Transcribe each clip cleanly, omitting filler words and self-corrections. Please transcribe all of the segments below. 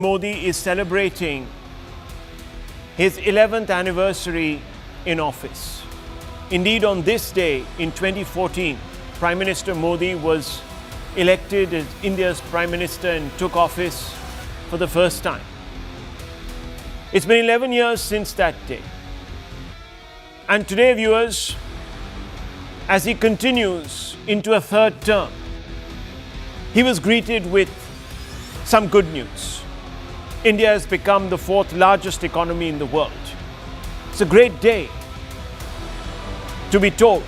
Modi is celebrating his 11th anniversary in office. Indeed, on this day in 2014, Prime Minister Modi was elected as India's Prime Minister and took office for the first time. It's been 11 years since that day. And today, viewers, as he continues into a third term, he was greeted with some good news. India has become the fourth largest economy in the world. It's a great day to be told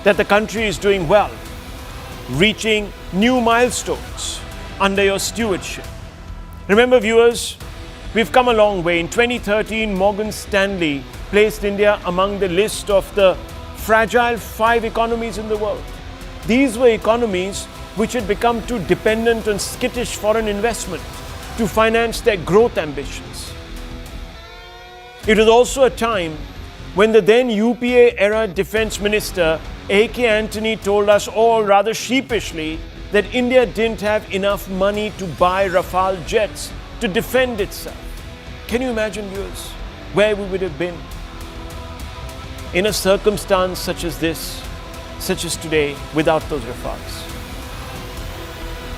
that the country is doing well, reaching new milestones under your stewardship. Remember, viewers, we've come a long way. In 2013, Morgan Stanley placed India among the list of the fragile 5 economies in the world. These were economies which had become too dependent on skittish foreign investment to finance their growth ambitions. It was also a time when the then UPA-era Defence Minister A.K. Antony told us all rather sheepishly that India didn't have enough money to buy Rafale jets to defend itself. Can you imagine, viewers, where we would have been in a circumstance such as this, such as today, without those Rafales?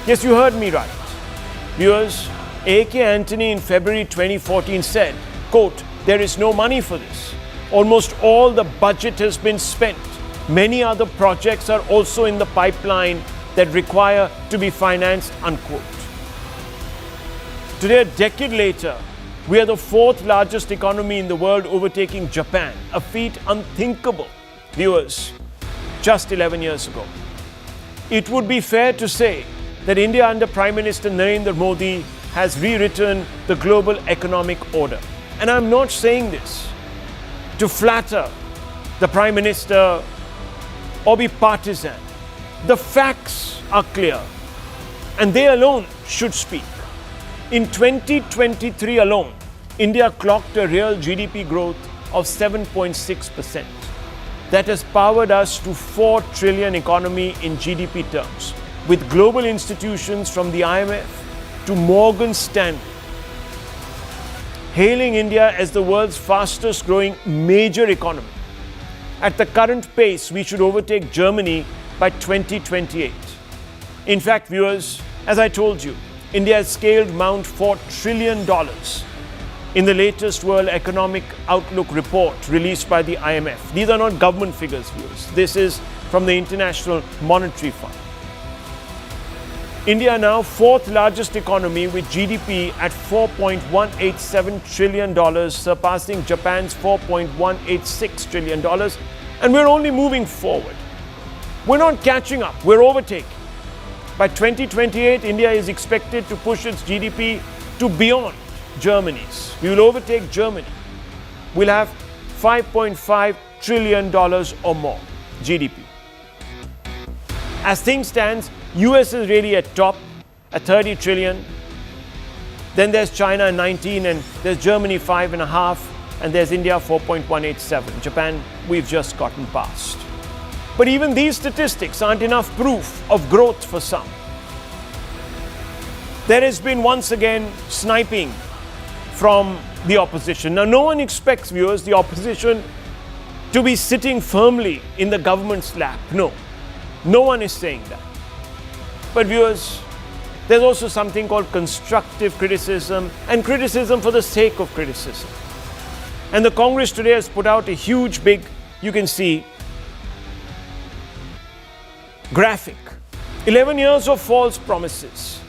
Yes, you heard me right. Viewers, A.K. Antony in February 2014 said, quote, "There is no money for this. Almost all the budget has been spent. Many other projects are also in the pipeline that require to be financed," unquote. Today, a decade later, we are the 4th largest economy in the world, overtaking Japan, a feat unthinkable, viewers, just 11 years ago. It would be fair to say that India under Prime Minister Narendra Modi has rewritten the global economic order. And I'm not saying this to flatter the Prime Minister or be partisan. The facts are clear, and they alone should speak. In 2023 alone, India clocked a real GDP growth of 7.6%. That has powered us to 4 trillion economy in GDP terms, with global institutions from the IMF to Morgan Stanley hailing India as the world's fastest growing major economy. At the current pace, we should overtake Germany by 2028. In fact, viewers, as I told you, India has scaled Mount $4 trillion in the latest World Economic Outlook report released by the IMF. These are not government figures, viewers. This is from the International Monetary Fund. India now 4th largest economy with GDP at $4.187 trillion, surpassing Japan's $4.186 trillion. And we're only moving forward. We're not catching up, we're overtaking. By 2028, India is expected to push its GDP to beyond Germany's. We will overtake Germany. We'll have $5.5 trillion or more GDP. As things stand, US is really at top at 30 trillion. Then there's China 19, and there's Germany 5.5, and there's India 4.187. Japan, we've just gotten past. But even these statistics aren't enough proof of growth for some. There has been once again sniping from the opposition. Now, no one expects, viewers, the opposition to be sitting firmly in the government's lap. No one is saying that. But viewers, there's also something called constructive criticism and criticism for the sake of criticism. And the Congress today has put out a huge, big, you can see, graphic. 11 years of false promises.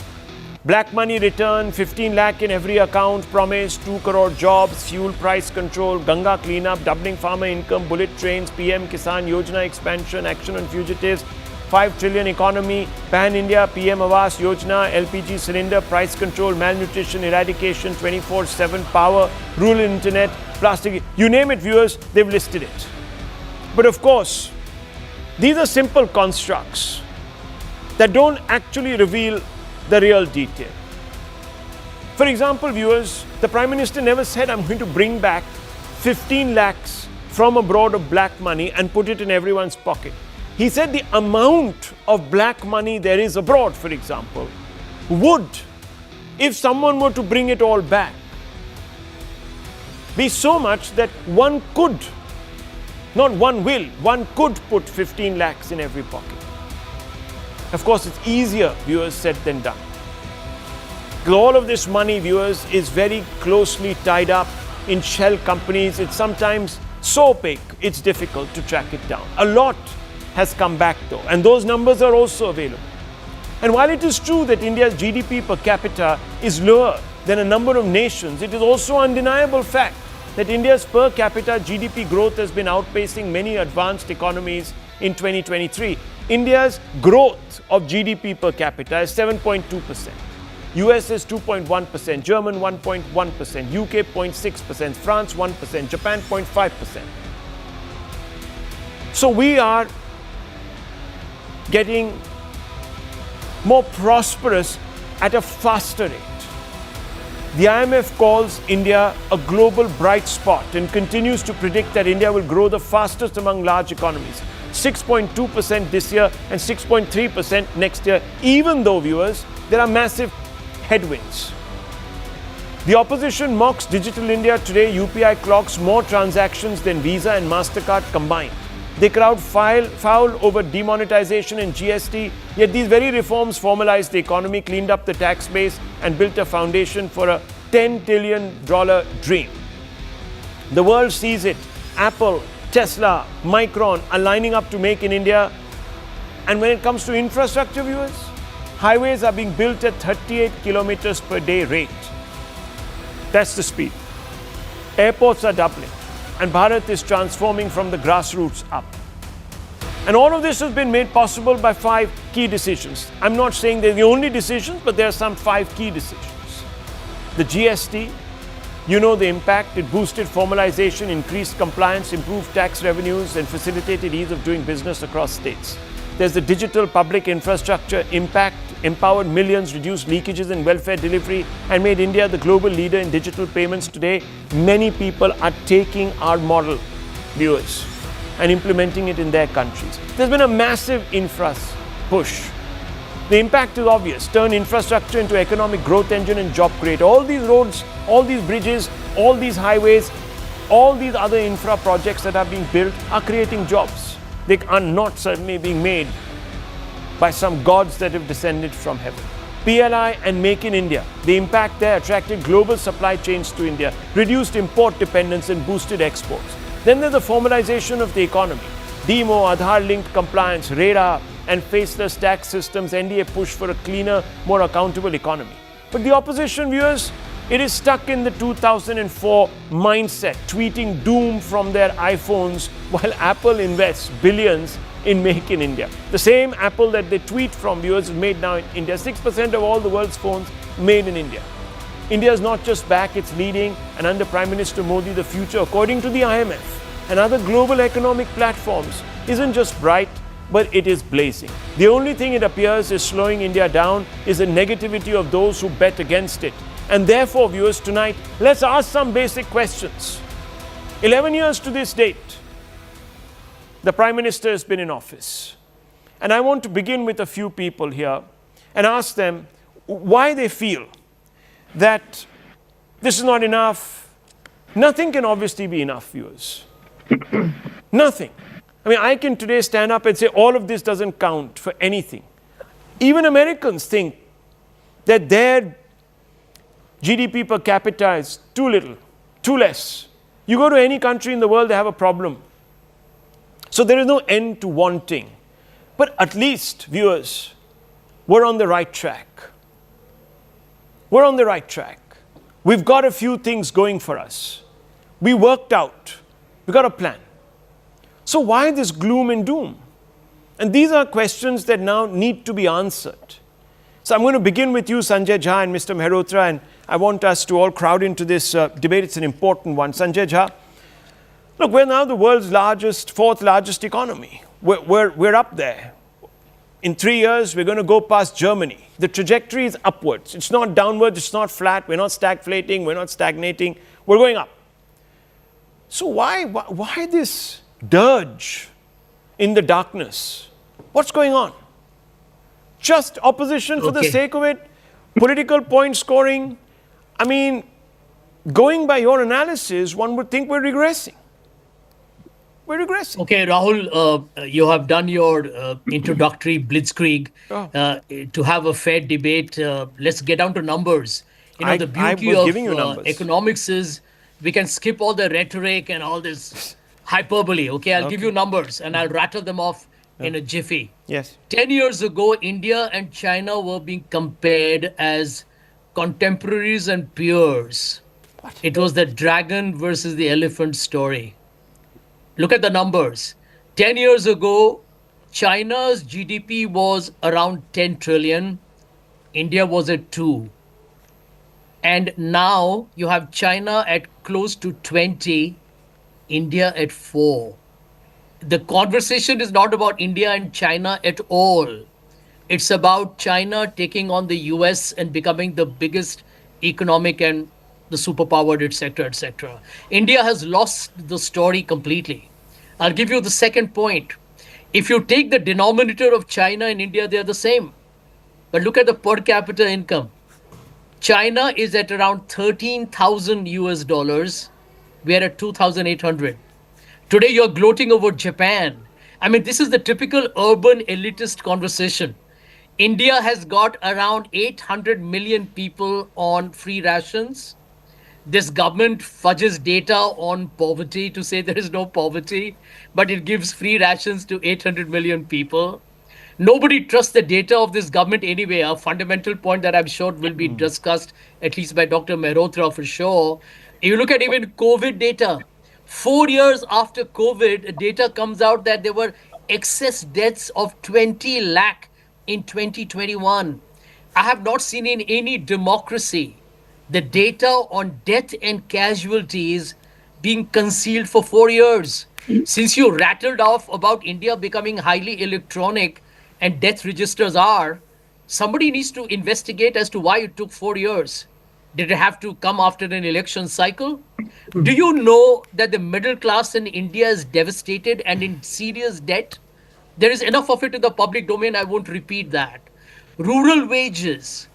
Black money return, 15 lakh in every account, promise, 2 crore jobs, fuel price control, Ganga cleanup, doubling farmer income, bullet trains, PM Kisan Yojana expansion, action on fugitives, 5 trillion economy, Pan-India, PM Awas Yojana, LPG cylinder, price control, malnutrition, eradication, 24/7 power, rural internet, plastic, you name it, viewers, they've listed it. But of course, these are simple constructs that don't actually reveal the real detail. For example, viewers, the Prime Minister never said, "I'm going to bring back 15 lakhs from abroad of black money and put it in everyone's pocket." He said the amount of black money there is abroad, for example, would if someone were to bring it all back, be so much that one could, not one will, one could put 15 lakhs in every pocket. Of course, it's easier, viewers, said than done. Because all of this money, viewers, is very closely tied up in shell companies. It's sometimes so opaque, it's difficult to track it down. A lot has come back though, and those numbers are also available. And while it is true that India's GDP per capita is lower than a number of nations, it is also an undeniable fact that India's per capita GDP growth has been outpacing many advanced economies in 2023. India's growth of GDP per capita is 7.2%. US is 2.1%, German 1.1%, UK 0.6%, France 1%, Japan 0.5%. So we are getting more prosperous at a faster rate. The IMF calls India a global bright spot and continues to predict that India will grow the fastest among large economies, 6.2% this year and 6.3% next year, even though, viewers, there are massive headwinds. The opposition mocks Digital India today. UPI clocks more transactions than Visa and MasterCard combined. They crowd foul over demonetization and GST, yet these very reforms formalized the economy, cleaned up the tax base, and built a foundation for a $10 billion dream. The world sees it. Apple, Tesla, Micron are lining up to make in India. And when it comes to infrastructure, viewers, highways are being built at 38 kilometers per day rate. That's the speed. Airports are doubling. And Bharat is transforming from the grassroots up. And all of this has been made possible by 5 key decisions. I'm not saying they're the only decisions, but there are some 5 key decisions. The GST, you know the impact. It boosted formalization, increased compliance, improved tax revenues, and facilitated ease of doing business across states. There's the digital public infrastructure impact, empowered millions, reduced leakages in welfare delivery, and made India the global leader in digital payments today. Many people are taking our model, viewers, and implementing it in their countries. There's been a massive infra push. The impact is obvious. Turn infrastructure into economic growth engine and job creator. All these roads, all these bridges, all these highways, all these other infra projects that are being built are creating jobs. They are not certainly being made by some gods that have descended from heaven. PLI and Make in India, the impact there attracted global supply chains to India, reduced import dependence and boosted exports. Then there's the formalization of the economy. DMO, Aadhaar-linked compliance, RaGa and faceless tax systems, NDA push for a cleaner, more accountable economy. But the opposition, viewers, it is stuck in the 2004 mindset, tweeting doom from their iPhones while Apple invests billions in Make in India. The same Apple that they tweet from, viewers, is made now in India. 6% of all the world's phones made in India. India is not just back, it's leading, and under Prime Minister Modi, the future, according to the IMF and other global economic platforms, isn't just bright, but it is blazing. The only thing it appears is slowing India down is the negativity of those who bet against it. And therefore, viewers, tonight, let's ask some basic questions. 11 years to this date, the Prime Minister has been in office. And I want to begin with a few people here and ask them why they feel that this is not enough. Nothing can obviously be enough, viewers. Nothing. I mean, I can today stand up and say all of this doesn't count for anything. Even Americans think that their GDP per capita is too little, too less. You go to any country in the world, they have a problem. So there is no end to wanting. But at least, viewers, we're on the right track. We're on the right track. We've got a few things going for us. We worked out. We've got a plan. So why this gloom and doom? And these are questions that now need to be answered. So I'm going to begin with you, Sanjay Jha and Mr. Mehrotra, and I want us to all crowd into this debate. It's an important one. Sanjay Jha, look, we're now the world's fourth largest economy. We're up there. In 3 years, we're going to go past Germany. The trajectory is upwards. It's not downwards, it's not flat. We're not stagflating, we're not stagnating. We're going up. So why this dirge in the darkness? What's going on? Just opposition for the sake of it? political point scoring. I mean, going by your analysis, one would think we're regressing. We're regressing. Okay, Rahul, you have done your introductory blitzkrieg to have a fair debate. Let's get down to numbers. The beauty of economics is we can skip all the rhetoric and all this hyperbole. Okay, I'll give you numbers and I'll rattle them off in a jiffy. Yes. 10 years ago, India and China were being compared as contemporaries and peers. What? It was the dragon versus the elephant story. Look at the numbers. 10 years ago, China's GDP was around 10 trillion. India was at 2. And now you have China at close to 20, India at 4. The conversation is not about India and China at all. It's about China taking on the US and becoming the biggest economic and the superpowered, etc., etc. India has lost the story completely. I'll give you the second point. If you take the denominator of China and India, they're the same. But look at the per capita income. China is at around 13,000 US dollars. We are at 2,800. Today, you're gloating over Japan. I mean, this is the typical urban elitist conversation. India has got around 800 million people on free rations. This government fudges data on poverty to say there is no poverty, but it gives free rations to 800 million people. Nobody trusts the data of this government anyway. A fundamental point that I'm sure will be discussed, at least by Dr. Mehrotra for sure. If you look at even COVID data, 4 years after COVID, data comes out that there were excess deaths of 20 lakh in 2021. I have not seen in any democracy the data on death and casualties being concealed for 4 years. Since you rattled off about India becoming highly electronic and death registers are, somebody needs to investigate as to why it took 4 years. Did it have to come after an election cycle? Do you know that the middle class in India is devastated and in serious debt? There is enough of it in the public domain. I won't repeat that. Rural wages,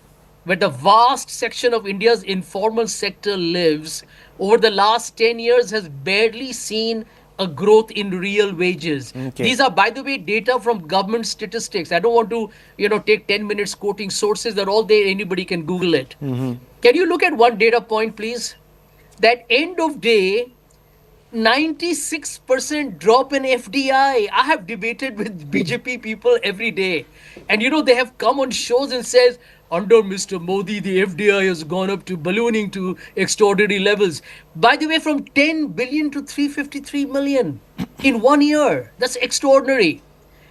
where the vast section of India's informal sector lives, over the last 10 years has barely seen a growth in real wages. Okay. These are, by the way, data from government statistics. I don't want to, take 10 minutes quoting sources. They're all there. Anybody can Google it. Mm-hmm. Can you look at one data point, please? That end of day, 96% drop in FDI. I have debated with BJP people every day. And they have come on shows and says, under Mr. Modi, the FDI has gone up to ballooning to extraordinary levels. By the way, from 10 billion to 353 million in 1 year. That's extraordinary.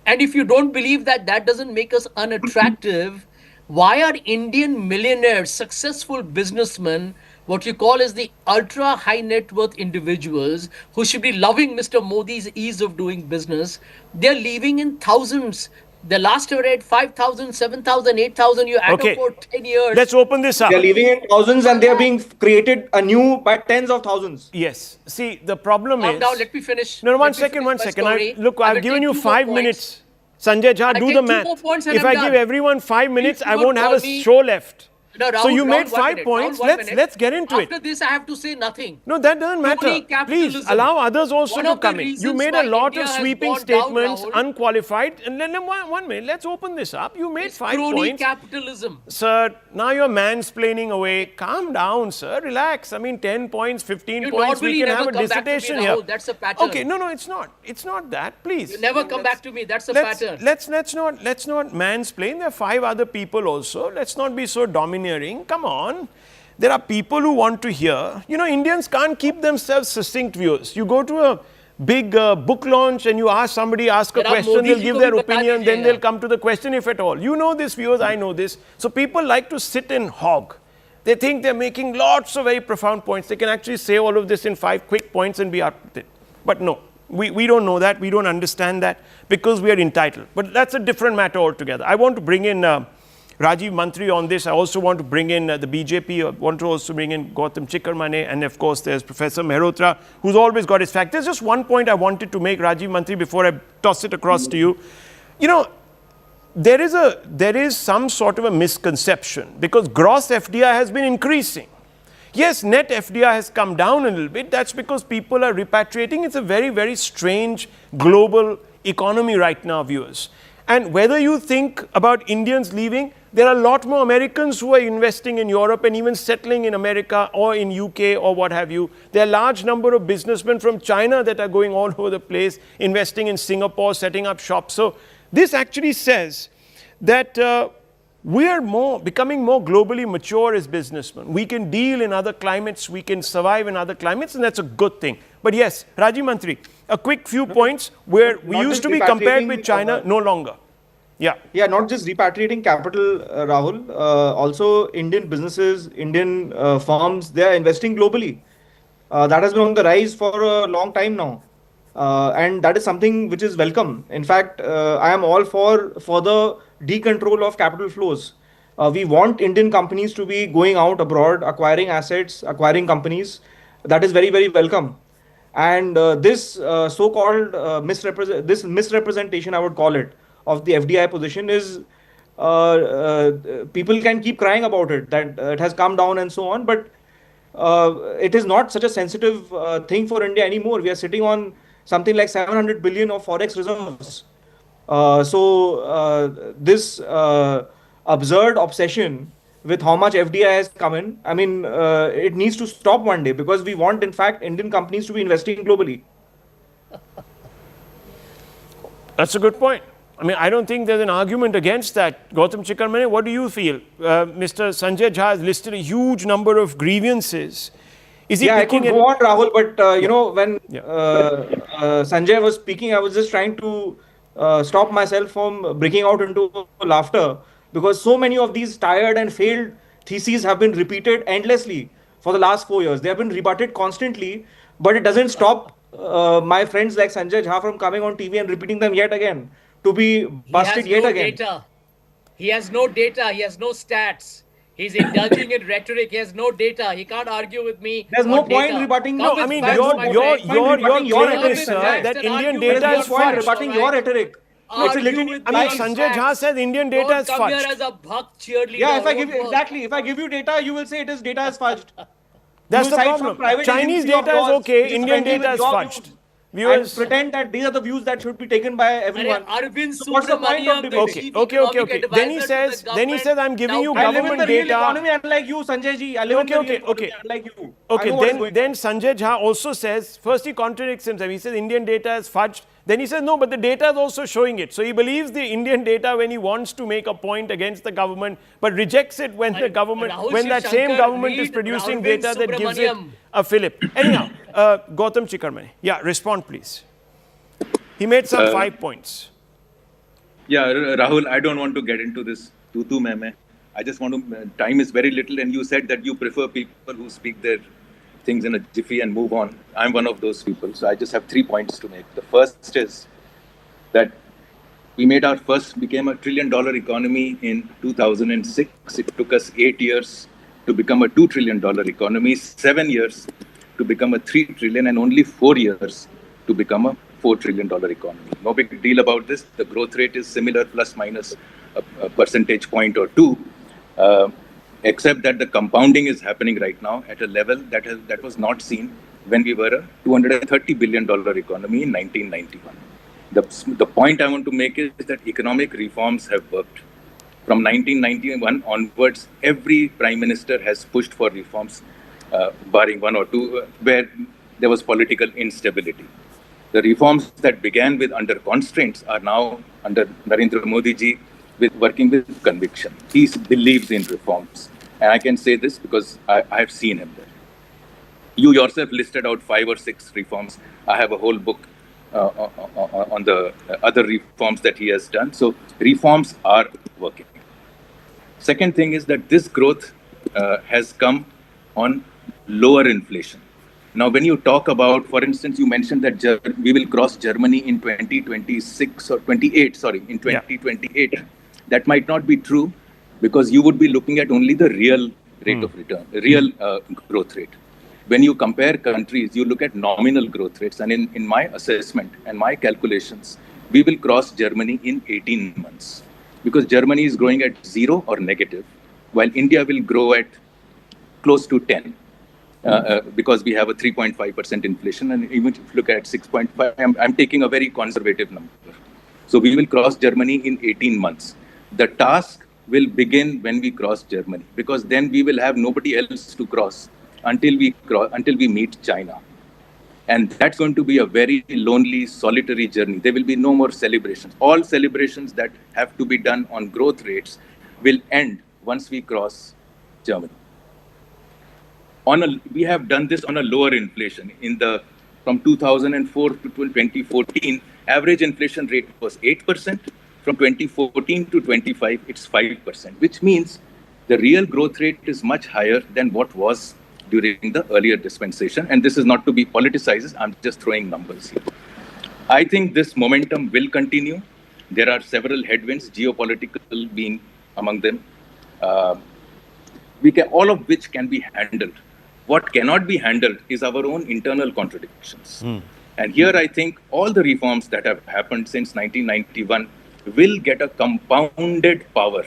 And if you don't believe that that doesn't make us unattractive, why are Indian millionaires, successful businessmen, what you call as the ultra high net worth individuals who should be loving Mr. Modi's ease of doing business, they're leaving in thousands. The last year at 5,000, 7,000, 8,000, you add up for 10 years. Let's open this up. They're leaving in thousands and they're being created anew by tens of thousands. Yes. See, the problem is... Now, let me finish. No, one second. I've given you 5 minutes. Sanjay Jha, do the math. If I give everyone 5 minutes, I won't have a show left. No, Rahul, so you made 5 points. Let's get into it. After this, I have to say nothing. No, that doesn't matter. Please allow others also to come in. You made a lot of sweeping statements, unqualified. And then 1 minute, let's open this up. You made 5 points. Capitalism. Sir, now you're mansplaining away. Calm down, sir. Relax. I mean, 10 points, 15 points. We can have a dissertation here. That's a pattern. Okay, no, it's not. It's not that. Please. You never come back to me. That's a pattern. Let's not mansplain. There are 5 other people also. Let's not be so dominant. Come on. There are people who want to hear. Indians can't keep themselves succinct, viewers. You go to a big book launch and you ask a question, they'll give their opinion, then they'll come to the question if at all. You know this, viewers, I know this. So people like to sit and hog. They think they're making lots of very profound points. They can actually say all of this in 5 quick points and be out with it. But no, we don't know that. We don't understand that because we are entitled. But that's a different matter altogether. I want to bring in... Rajiv Mantri on this. I also want to bring in the BJP. I want to also bring in Gautam Chikkarmane. And of course, there's Professor Mehrotra, who's always got his fact. There's just one point I wanted to make, Rajiv Mantri, before I toss it across to you. there is some sort of a misconception because gross FDI has been increasing. Yes, net FDI has come down a little bit. That's because people are repatriating. It's a very, very strange global economy right now, viewers. And whether you think about Indians leaving, there are a lot more Americans who are investing in Europe and even settling in America or in UK or what have you. There are a large number of businessmen from China that are going all over the place, investing in Singapore, setting up shops. So this actually says that we are becoming more globally mature as businessmen. We can deal in other climates, we can survive in other climates, and that's a good thing. But yes, Rajiv Mantri, a quick few points where we used to be compared with China, no longer. Yeah. Yeah, not just repatriating capital, Rahul. Also, Indian businesses, Indian firms, they are investing globally. That has been on the rise for a long time now. And that is something which is welcome. In fact, I am all for the decontrol of capital flows. We want Indian companies to be going out abroad, acquiring assets, acquiring companies. That is very, very welcome. And this so-called misrepresentation, I would call it, of the FDI position is people can keep crying about it, that it has come down and so on. But it is not such a sensitive thing for India anymore. We are sitting on something like 700 billion of forex reserves. This absurd obsession with how much FDI has come in, I mean, it needs to stop one day because we want, in fact, Indian companies to be investing globally. That's a good point. I mean, I don't think there's an argument against that. Gautam Chikarmane, what do you feel? Mr. Sanjay Jha has listed a huge number of grievances. Is he I could go on, Rahul, but you know, when Sanjay was speaking, I was just trying to stop myself from breaking out into laughter because so many of these tired and failed theses have been repeated endlessly for the last 4 years. They have been rebutted constantly, but it doesn't stop my friends like Sanjay Jha from coming on TV and repeating them yet again, to be busted yet again. He has no data. He has no stats. He's indulging in rhetoric. He has no data. He can't argue with me. There's no point rebutting. No, I mean, your claim is that Indian data is fudged. Rebutting your rhetoric. It's a little. I mean, Sanjay Jha said Indian data is fudged. Don't come here as a bhakt cheerleader. Yeah, if I give you data, you will say it is data is fudged. That's the problem. Chinese data is okay. Indian data is fudged. Viewers pretend that these are the views that should be taken by everyone. So what's the point of debate? Okay. Then he says, I'm giving you government data. I live in the real economy unlike you, Sanjay ji. I live in the real economy unlike you. Okay, then Sanjay Jha also says, first he contradicts himself. He says Indian data is fudged. Then he says, no, but the data is also showing it. So he believes the Indian data when he wants to make a point against the government, but rejects it when the government, when that same government is producing data that gives it a fillip. Anyhow, Gautam Chikarmane. Yeah, respond please. He made some 5 points. Yeah, Rahul, I don't want to get into this tutu meme. I just want to, time is very little, and you said that you prefer people who speak their things in a jiffy and move on. I'm one of those people. So I just have 3 points to make. The first is that we became a $1 trillion economy in 2006. It took us 8 years to become a $2 trillion economy, 7 years to become a $3 trillion, and only 4 years to become a $4 trillion economy. No big deal about this. The growth rate is similar, plus minus a percentage point or two. Except that the compounding is happening right now at a level that was not seen when we were a $230 billion economy in 1991. The point I want to make is that economic reforms have worked. From 1991 onwards, every prime minister has pushed for reforms, barring one or two, where there was political instability. The reforms that began with under constraints are now under Narendra Modi ji working with conviction. He believes in reforms. And I can say this because I have seen him there. You yourself listed out 5 or 6 reforms. I have a whole book on the other reforms that he has done. So reforms are working. Second thing is that this growth has come on lower inflation. Now, when you talk about, for instance, you mentioned that we will cross Germany in 2026 or 28, in 2028. Yeah. That might not be true because you would be looking at only the real rate of return, real growth rate. When you compare countries, you look at nominal growth rates. And in my assessment and my calculations, we will cross Germany in 18 months. because Germany is growing at 0 or negative, while India will grow at close to 10. Because we have a 3.5% inflation, and even if you look at 6.5, I'm taking a very conservative number. So we will cross Germany in 18 months. The task will begin when we cross Germany, because then we will have nobody else to cross until we meet China. And that's going to be a very lonely, solitary journey. There will be no more celebrations. All celebrations that have to be done on growth rates will end once we cross Germany. We have done this on a lower inflation. From 2004 to 2014, average inflation rate was 8%. From 2014 to 25, it's 5%, which means the real growth rate is much higher than what was during the earlier dispensation. And this is not to be politicized. I'm just throwing numbers here. I think this momentum will continue. There are several headwinds, geopolitical being among them, all of which can be handled. What cannot be handled is our own internal contradictions. And here I think all the reforms that have happened since 1991 will get a compounded power.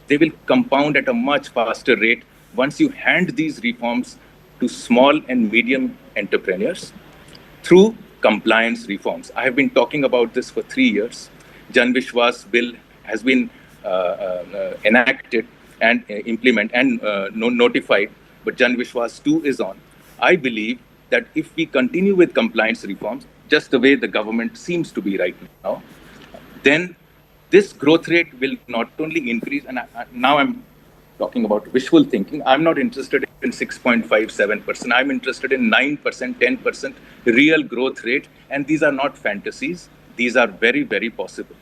They will compound at a much faster rate once you hand these reforms to small and medium entrepreneurs through compliance reforms. I have been talking about this for 3 years. Jan Vishwas bill has been enacted and notified, but Jan Vishwas 2 is on. I believe that if we continue with compliance reforms, just the way the government seems to be right now, then this growth rate will not only increase, and now I'm talking about wishful thinking. I'm not interested in 6.57%. I'm interested in 9%, 10% real growth rate. And these are not fantasies. These are very, very possible.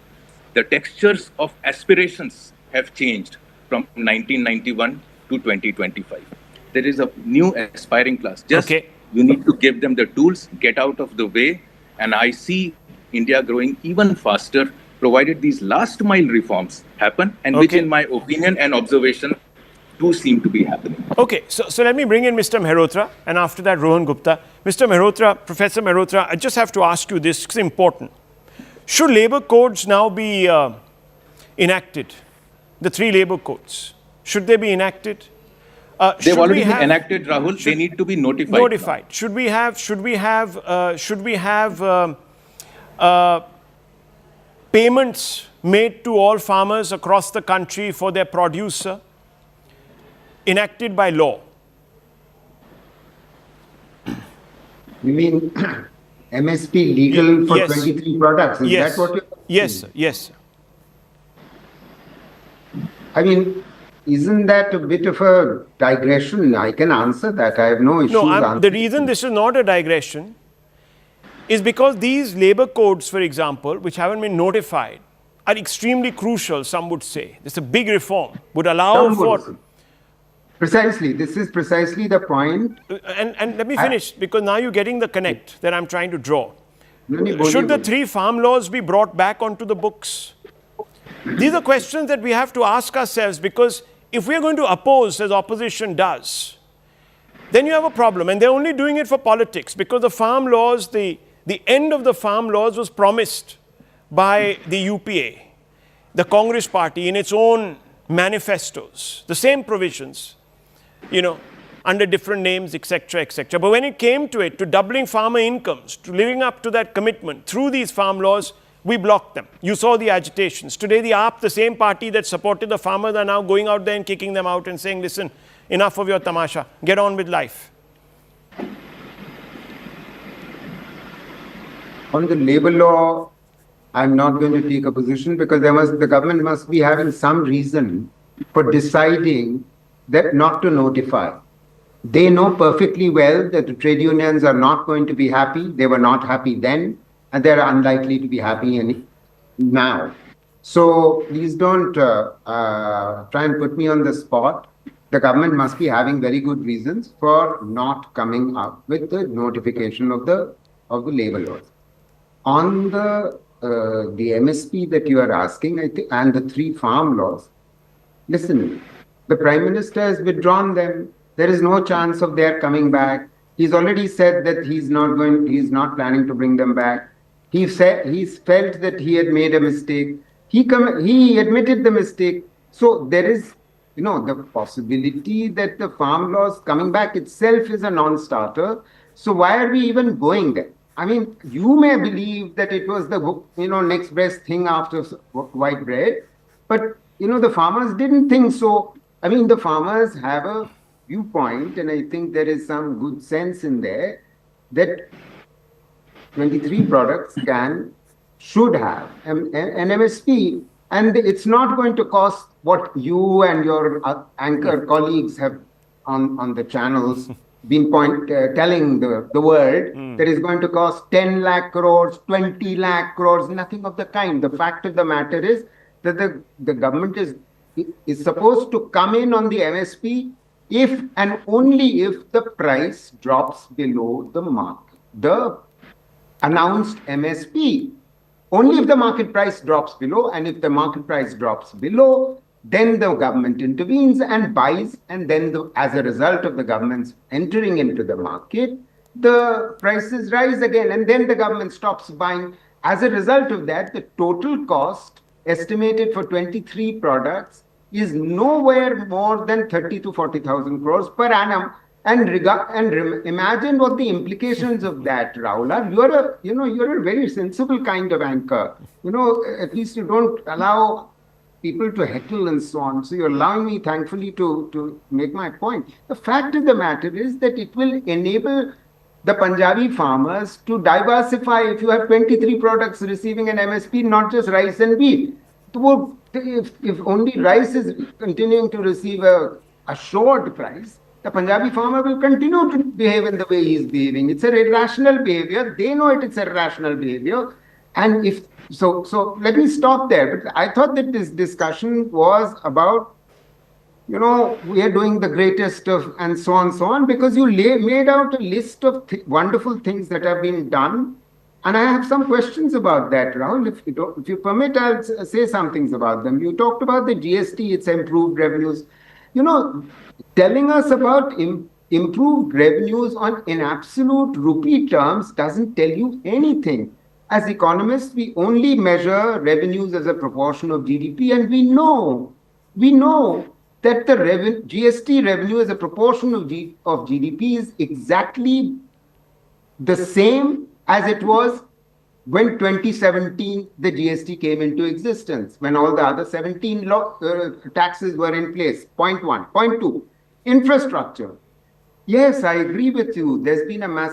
The textures of aspirations have changed from 1991 to 2025. There is a new aspiring class. You need to give them the tools, get out of the way. And I see India growing even faster, provided these last mile reforms happen, and which in my opinion and observation do seem to be happening. Okay, so let me bring in Mr. Mehrotra, and after that Rohan Gupta. Mr. Mehrotra, Professor Mehrotra, I just have to ask you this, it's important. Should labor codes now be enacted? The 3 labor codes, should they be enacted? They've already been enacted, Rahul. They need to be notified. Should we have payments made to all farmers across the country for their produce, enacted by law? You mean MSP legal for 23 products? Is that what you're saying? Yes, sir. Yes, sir. I mean, isn't that a bit of a digression? I can answer that. I have no issues. No, the reason this is not a digression is because these labor codes, for example, which haven't been notified, are extremely crucial, some would say. This is a big reform, would allow for... Precisely. This is precisely the point. And let me finish, because now you're getting the connect that I'm trying to draw. Should the 3 farm laws be brought back onto the books? These are questions that we have to ask ourselves, because if we're going to oppose, as opposition does, then you have a problem. And they're only doing it for politics, because the farm laws, the end of the farm laws was promised by the UPA, the Congress party, in its own manifestos, the same provisions, under different names, etc., etc. But when it came to it, to doubling farmer incomes, to living up to that commitment through these farm laws, we blocked them. You saw the agitations. Today, the AAP, the same party that supported the farmers, are now going out there and kicking them out and saying, listen, enough of your tamasha. Get on with life. On the labor law, I'm not going to take a position, because the government must be having some reason for deciding that not to notify. They know perfectly well that the trade unions are not going to be happy. They were not happy then, and they're unlikely to be happy now. So please don't try and put me on the spot. The government must be having very good reasons for not coming up with the notification of the labor laws. On the MSP that you are asking, I think, and the 3 farm laws, listen, the Prime Minister has withdrawn them. There is no chance of their coming back. He's already said that he's not planning to bring them back. He's felt that he had made a mistake. he admitted the mistake. So there is, the possibility that the farm laws coming back itself is a non-starter. So why are we even going there? I mean, you may believe that it was the, next best thing after white bread, but, the farmers didn't think so. I mean, the farmers have a viewpoint, and I think there is some good sense in there that 23 products should have an MSP, and it's not going to cost what you and your anchor colleagues have on the channels been telling the world that is going to cost 10 lakh crores, 20 lakh crores, nothing of the kind. The fact of the matter is that the government is supposed to come in on the MSP if and only if the price drops below the announced MSP. Only if the market price drops below, and if the market price drops below, then the government intervenes and buys, and then as a result of the government's entering into the market, the prices rise again, and then the government stops buying. As a result of that, the total cost estimated for 23 products is nowhere more than 30 to 40,000 crores per annum. And imagine what the implications of that, Rahul, are. You're a very sensible kind of anchor. At least you don't allow people to heckle and so on. So you're allowing me, thankfully, to make my point. The fact of the matter is that it will enable the Punjabi farmers to diversify. If you have 23 products receiving an MSP, not just rice and wheat. If only rice is continuing to receive a assured price, the Punjabi farmer will continue to behave in the way he is behaving. It's an irrational behavior. They know it's irrational behavior. And so let me stop there. But I thought that this discussion was about, we are doing the greatest of, and so on, because you made out a list of wonderful things that have been done. And I have some questions about that, Rahul. If you permit, I'll say some things about them. You talked about the GST, its improved revenues. Telling us about improved revenues in absolute rupee terms doesn't tell you anything. As economists, we only measure revenues as a proportion of GDP, and we know that the GST revenue as a proportion of GDP is exactly the same as it was when 2017 the GST came into existence, when all the other 17 taxes were in place. Point one. Point two, infrastructure. Yes, I agree with you. There's been a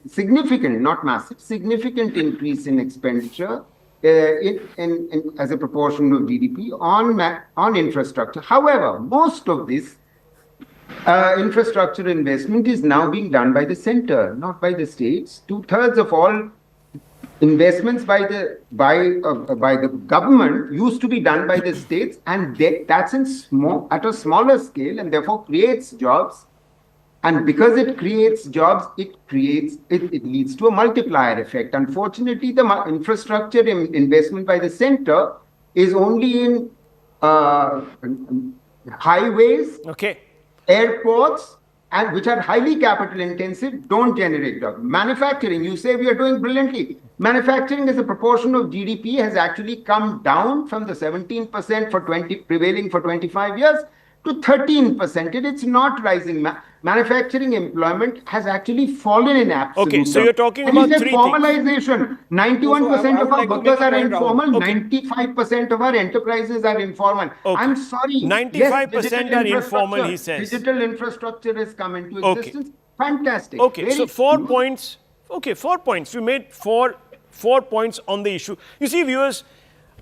significant increase in expenditure as a proportion of GDP on infrastructure. However, most of this infrastructure investment is now being done by the center, not by the states. 2/3 of all investments by the government used to be done by the states, and that's at a smaller scale, and therefore creates jobs. And because it creates jobs, it leads to a multiplier effect. Unfortunately, the infrastructure investment by the center is only in highways, airports, and which are highly capital intensive, don't generate jobs. Manufacturing, you say we are doing brilliantly. Manufacturing as a proportion of GDP has actually come down from the 17% prevailing for 25 years to 13%. It's not rising. Manufacturing employment has actually fallen in absolute Okay, so you're talking about three formalization. 91% of our workers are informal. 95% of our enterprises are informal. I'm sorry. 95% are informal, he says. Digital infrastructure has come into existence. Fantastic. Okay, so 4 points. Okay, 4 points. You made four points on the issue. You see, viewers,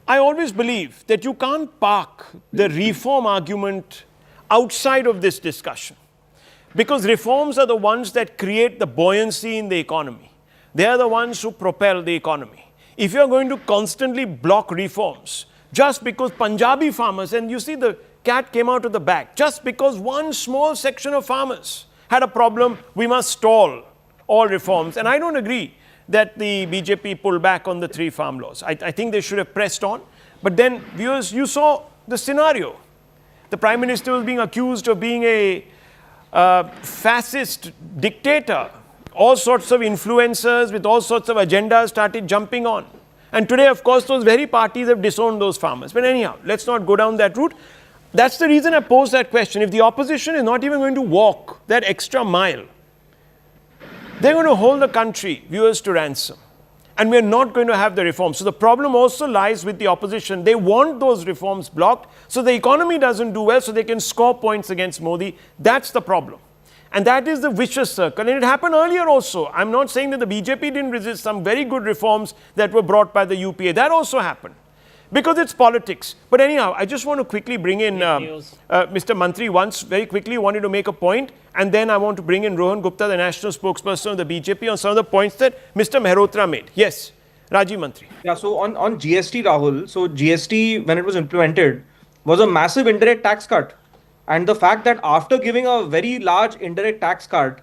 I always believe that you can't park the reform argument outside of this discussion, because reforms are the ones that create the buoyancy in the economy. They are the ones who propel the economy. If you're going to constantly block reforms just because Punjabi farmers, and you see the cat came out of the bag, just because one small section of farmers had a problem, we must stall all reforms. And I don't agree that the BJP pulled back on the 3 farm laws. I think they should have pressed on. But then, viewers, you saw the scenario. The Prime Minister was being accused of being a fascist dictator. All sorts of influencers with all sorts of agendas started jumping on. And today, of course, those very parties have disowned those farmers. But anyhow, let's not go down that route. That's the reason I posed that question. If the opposition is not even going to walk that extra mile, they're going to hold the country, viewers, to ransom. And we're not going to have the reforms. So the problem also lies with the opposition. They want those reforms blocked so the economy doesn't do well so they can score points against Modi. That's the problem. And that is the vicious circle. And it happened earlier also. I'm not saying that the BJP didn't resist some very good reforms that were brought by the UPA. That also happened. Because it's politics. But anyhow, I just want to quickly bring in Mr. Mantri once, very quickly, wanted to make a point, and then I want to bring in Rohan Gupta, the national spokesperson of the BJP, on some of the points that Mr. Mehrotra made. Yes, Rajiv Mantri. Yeah, so on GST, Rahul, so GST, when it was implemented, was a massive indirect tax cut. And the fact that after giving a very large indirect tax cut,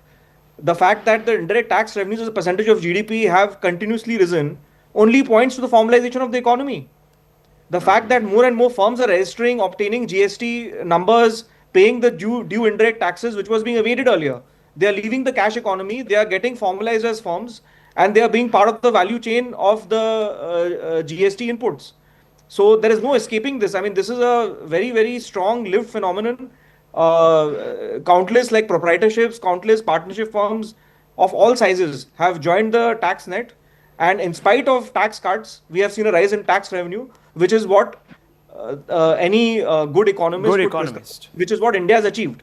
the fact that the indirect tax revenues as a percentage of GDP have continuously risen only points to the formalization of the economy. The fact that more and more firms are registering, obtaining GST numbers, paying the due indirect taxes, which was being evaded earlier. They are leaving the cash economy, they are getting formalized as firms, and they are being part of the value chain of the GST inputs. So there is no escaping this. I mean, this is a very, very strong lived phenomenon. Countless like proprietorships, countless partnership firms of all sizes have joined the tax net. And in spite of tax cuts, we have seen a rise in tax revenue, which is what any good economist, which is what India has achieved.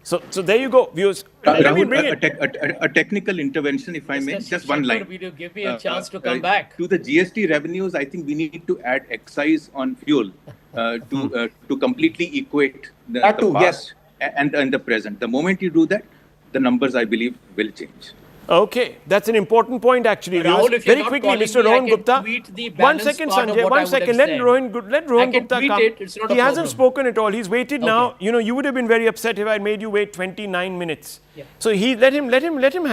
So there you go, viewers. Let me bring a technical intervention, if I may, just one line. Will you give me a chance to come back? To the GST revenues, I think we need to add excise on fuel to completely equate the past yes. and the present. The moment you do that, the numbers, I believe, will change. Okay, that's an important point actually. Rahul, very quickly, Mr. Rohan Gupta. 1 second, Sanjay. 1 second. Let Rohan Gupta come. He hasn't spoken at all. He's waited now. You know, you would have been very upset if I made you wait 29 minutes. Yeah. So let him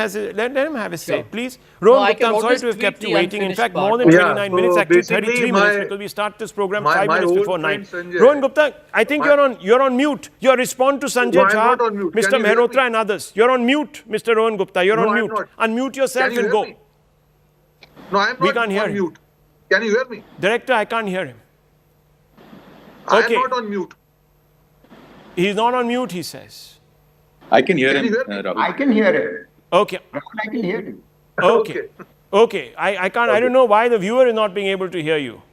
have a say, please. Rohan Gupta, I'm sorry to have kept you waiting. In fact, more than 29 minutes, actually 33 minutes, because we start this program 5 minutes before 9. Rohan Gupta, I think you're on mute. Your response to Sanjay Jha, Mr. Mehrotra and others. You're on mute, Mr. Rohan Gupta. You're on mute. Unmute yourself and go. No, I'm not on mute. Can you hear me? Director, I can't hear him. I am not on mute. He's not on mute, he says. I can hear him, Rahul. I can hear him. Okay. I can hear him. Okay. I can't. I don't know why the viewer is not being able to hear you.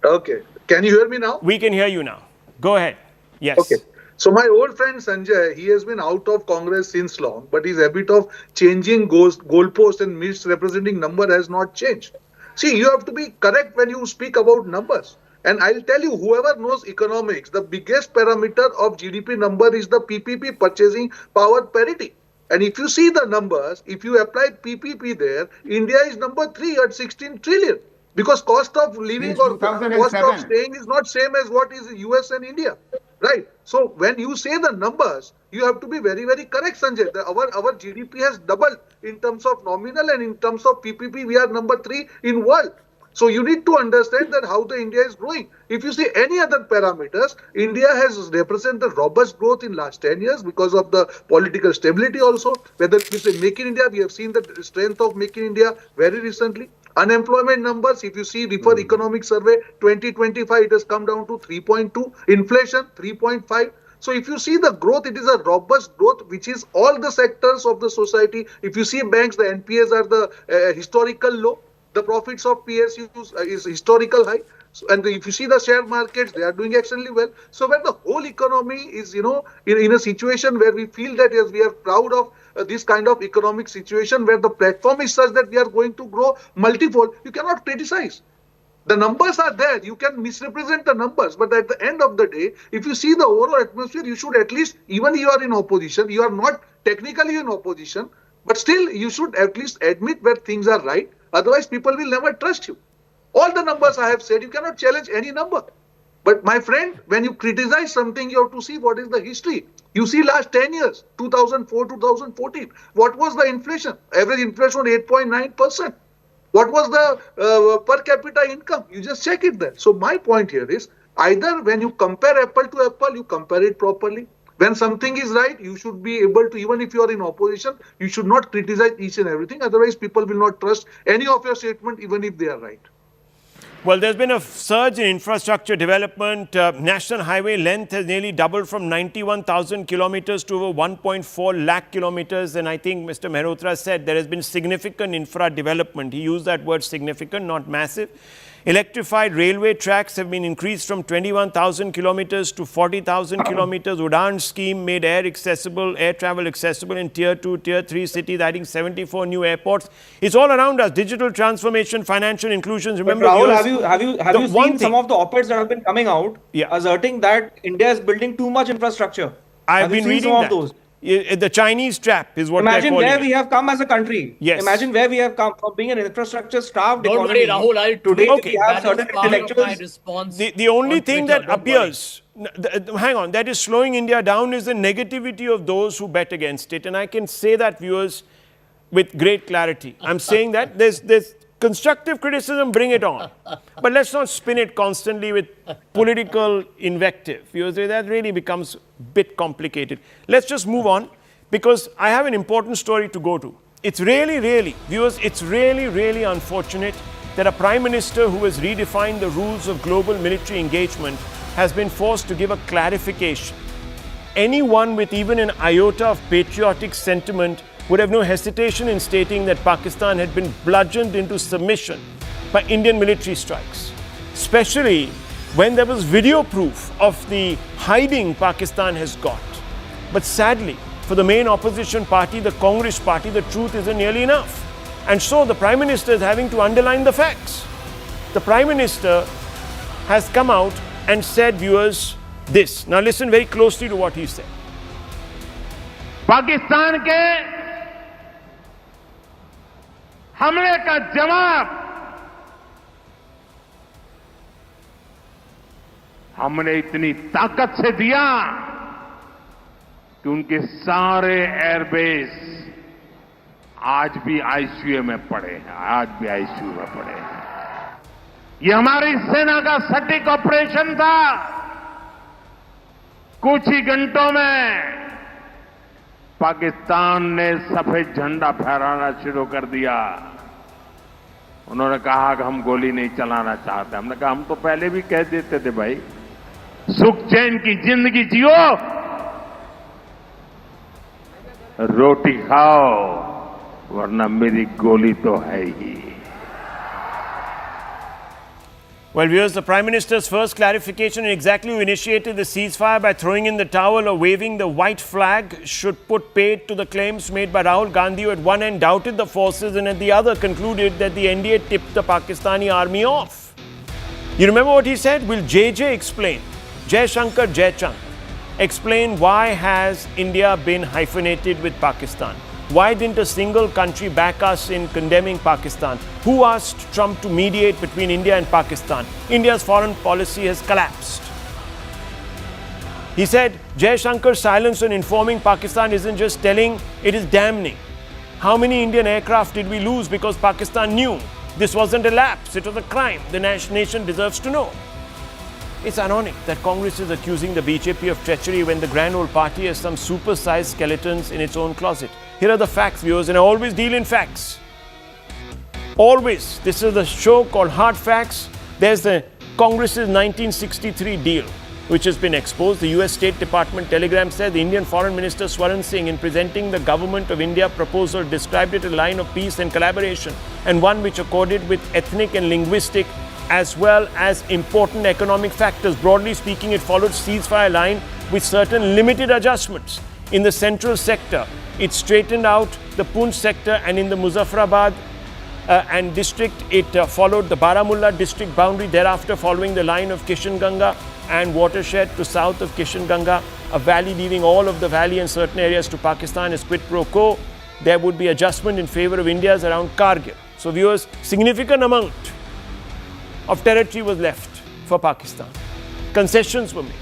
Okay. Can you hear me now? We can hear you now. Go ahead. Yes. Okay. So my old friend Sanjay, he has been out of Congress since long, but his habit of changing goalposts and misrepresenting number has not changed. See, you have to be correct when you speak about numbers. And I'll tell you, whoever knows economics, the biggest parameter of GDP number is the PPP, purchasing power parity. And if you see the numbers, if you apply PPP there, India is number 3 at 16 trillion. Because cost of living or cost of staying is not same as what is US and India. Right. So when you say the numbers, you have to be very, very correct, Sanjay. Our GDP has doubled in terms of nominal, and in terms of PPP, we are number 3 in world. So you need to understand that how the India is growing. If you see any other parameters, India has represented robust growth in last 10 years because of the political stability also. Whether you say Make in India, we have seen the strength of Make in India very recently. Unemployment numbers, if you see Refer Economic Survey 2025, it has come down to 3.2. Inflation 3.5. So if you see the growth, it is a robust growth, which is all the sectors of the society. If you see banks, the NPAs are the historical low. The profits of PSUs is historical high. So, and if you see the share markets, they are doing extremely well. So when the whole economy is, in a situation where we feel that yes, we are proud of this kind of economic situation where the platform is such that we are going to grow multifold, you cannot criticize. The numbers are there. You can misrepresent the numbers. But at the end of the day, if you see the overall atmosphere, you should at least, even you are in opposition, you are not technically in opposition, but still you should at least admit where things are right. Otherwise, people will never trust you. All the numbers I have said, you cannot challenge any number. But my friend, when you criticize something, you have to see what is the history. You see last 10 years, 2004, 2014, what was the inflation? Average inflation was 8.9%. What was the per capita income? You just check it there. So my point here is, either when you compare apple to apple, you compare it properly. When something is right, you should be able to, even if you are in opposition, you should not criticize each and everything. Otherwise, people will not trust any of your statement, even if they are right. Well, there's been a surge in infrastructure development. National highway length has nearly doubled from 91,000 kilometers to over 1.4 lakh kilometers. And I think Mr. Mehrotra said there has been significant infra development. He used that word significant, not massive. Electrified railway tracks have been increased from 21,000 kilometers to 40,000 kilometers. Udan scheme made air travel accessible in tier 2, tier 3 cities, adding 74 new airports. It's all around us. Digital transformation, financial inclusion. Remember, Rahul, have you seen some of the op-eds that have been coming out Yeah. asserting that India is building too much infrastructure? I've been reading some that. of those? The Chinese trap is what Imagine they're calling where it. we have come as a country. Yes. Imagine where we have come from being an infrastructure-starved Don't economy. worry, Rahul, I'll Today tweet we it. have That is certain part of my intellectuals. response The only on thing Twitter, that don't worry. appears, hang on, that is slowing India down is the negativity of those who bet against it. And I can say that, viewers, with great clarity. I'm saying that there's constructive criticism, bring it on. But let's not spin it constantly with political invective. Viewers, that really becomes a bit complicated. Let's just move on, because I have an important story to go to. It's really, viewers, it's really unfortunate that a Prime Minister who has redefined the rules of global military engagement has been forced to give a clarification. Anyone with even an iota of patriotic sentiment would have no hesitation in stating that Pakistan had been bludgeoned into submission by Indian military strikes, especially when there was video proof of the hiding Pakistan has got. But sadly, for the main opposition party, the Congress party, the truth isn't nearly enough. And so the Prime Minister is having to underline the facts. The Prime Minister has come out and said, viewers, this. Now listen very closely to what he said. Pakistan के हमले का जवाब हमने इतनी ताकत से दिया कि उनके सारे एयरबेस आज भी आईसीयू में पड़े हैं, आज भी आईसीयू में पड़े हैं। ये हमारी सेना का सटीक ऑपरेशन था। कुछ ही घंटों में पाकिस्तान ने सफेद झंडा फहराना शुरू कर दिया। उन्होंने कहा कि हम गोली नहीं चलाना चाहते। हमने कहा हम तो पहले भी कह देते थे भाई, सुख चैन की जिंदगी जियो, रोटी खाओ, वरना मेरी गोली तो है ही। Well, viewers, the Prime Minister's first clarification on exactly who initiated the ceasefire by throwing in the towel or waving the white flag should put paid to the claims made by Rahul Gandhi, who at one end doubted the forces and at the other concluded that the NDA tipped the Pakistani army off. You remember what he said? Will JJ explain? Jaishankar explain why has India been hyphenated with Pakistan? Why didn't a single country back us in condemning Pakistan? Who asked Trump to mediate between India and Pakistan? India's foreign policy has collapsed. He said, Jaishankar's silence on informing Pakistan isn't just telling, it is damning. How many Indian aircraft did we lose because Pakistan knew? This wasn't a lapse, it was a crime. The nation deserves to know. It's ironic that Congress is accusing the BJP of treachery when the grand old party has some super-sized skeletons in its own closet. Here are the facts, viewers, and I always deal in facts. Always. This is the show called Hard Facts. There's the Congress's 1963 deal, which has been exposed. The US State Department telegram said the Indian Foreign Minister Swaran Singh, in presenting the Government of India proposal, described it a line of peace and collaboration, and one which accorded with ethnic and linguistic as well as important economic factors. Broadly speaking, it followed ceasefire line with certain limited adjustments. In the central sector, it straightened out the Poonch sector, and in the Muzaffarabad and district, it followed the Baramulla district boundary, thereafter following the line of Kishanganga and watershed to south of Kishanganga, a valley leaving all of the valley and certain areas to Pakistan as quid pro quo. There would be adjustment in favor of India's around Kargil. So viewers, significant amount of territory was left for Pakistan. Concessions were made.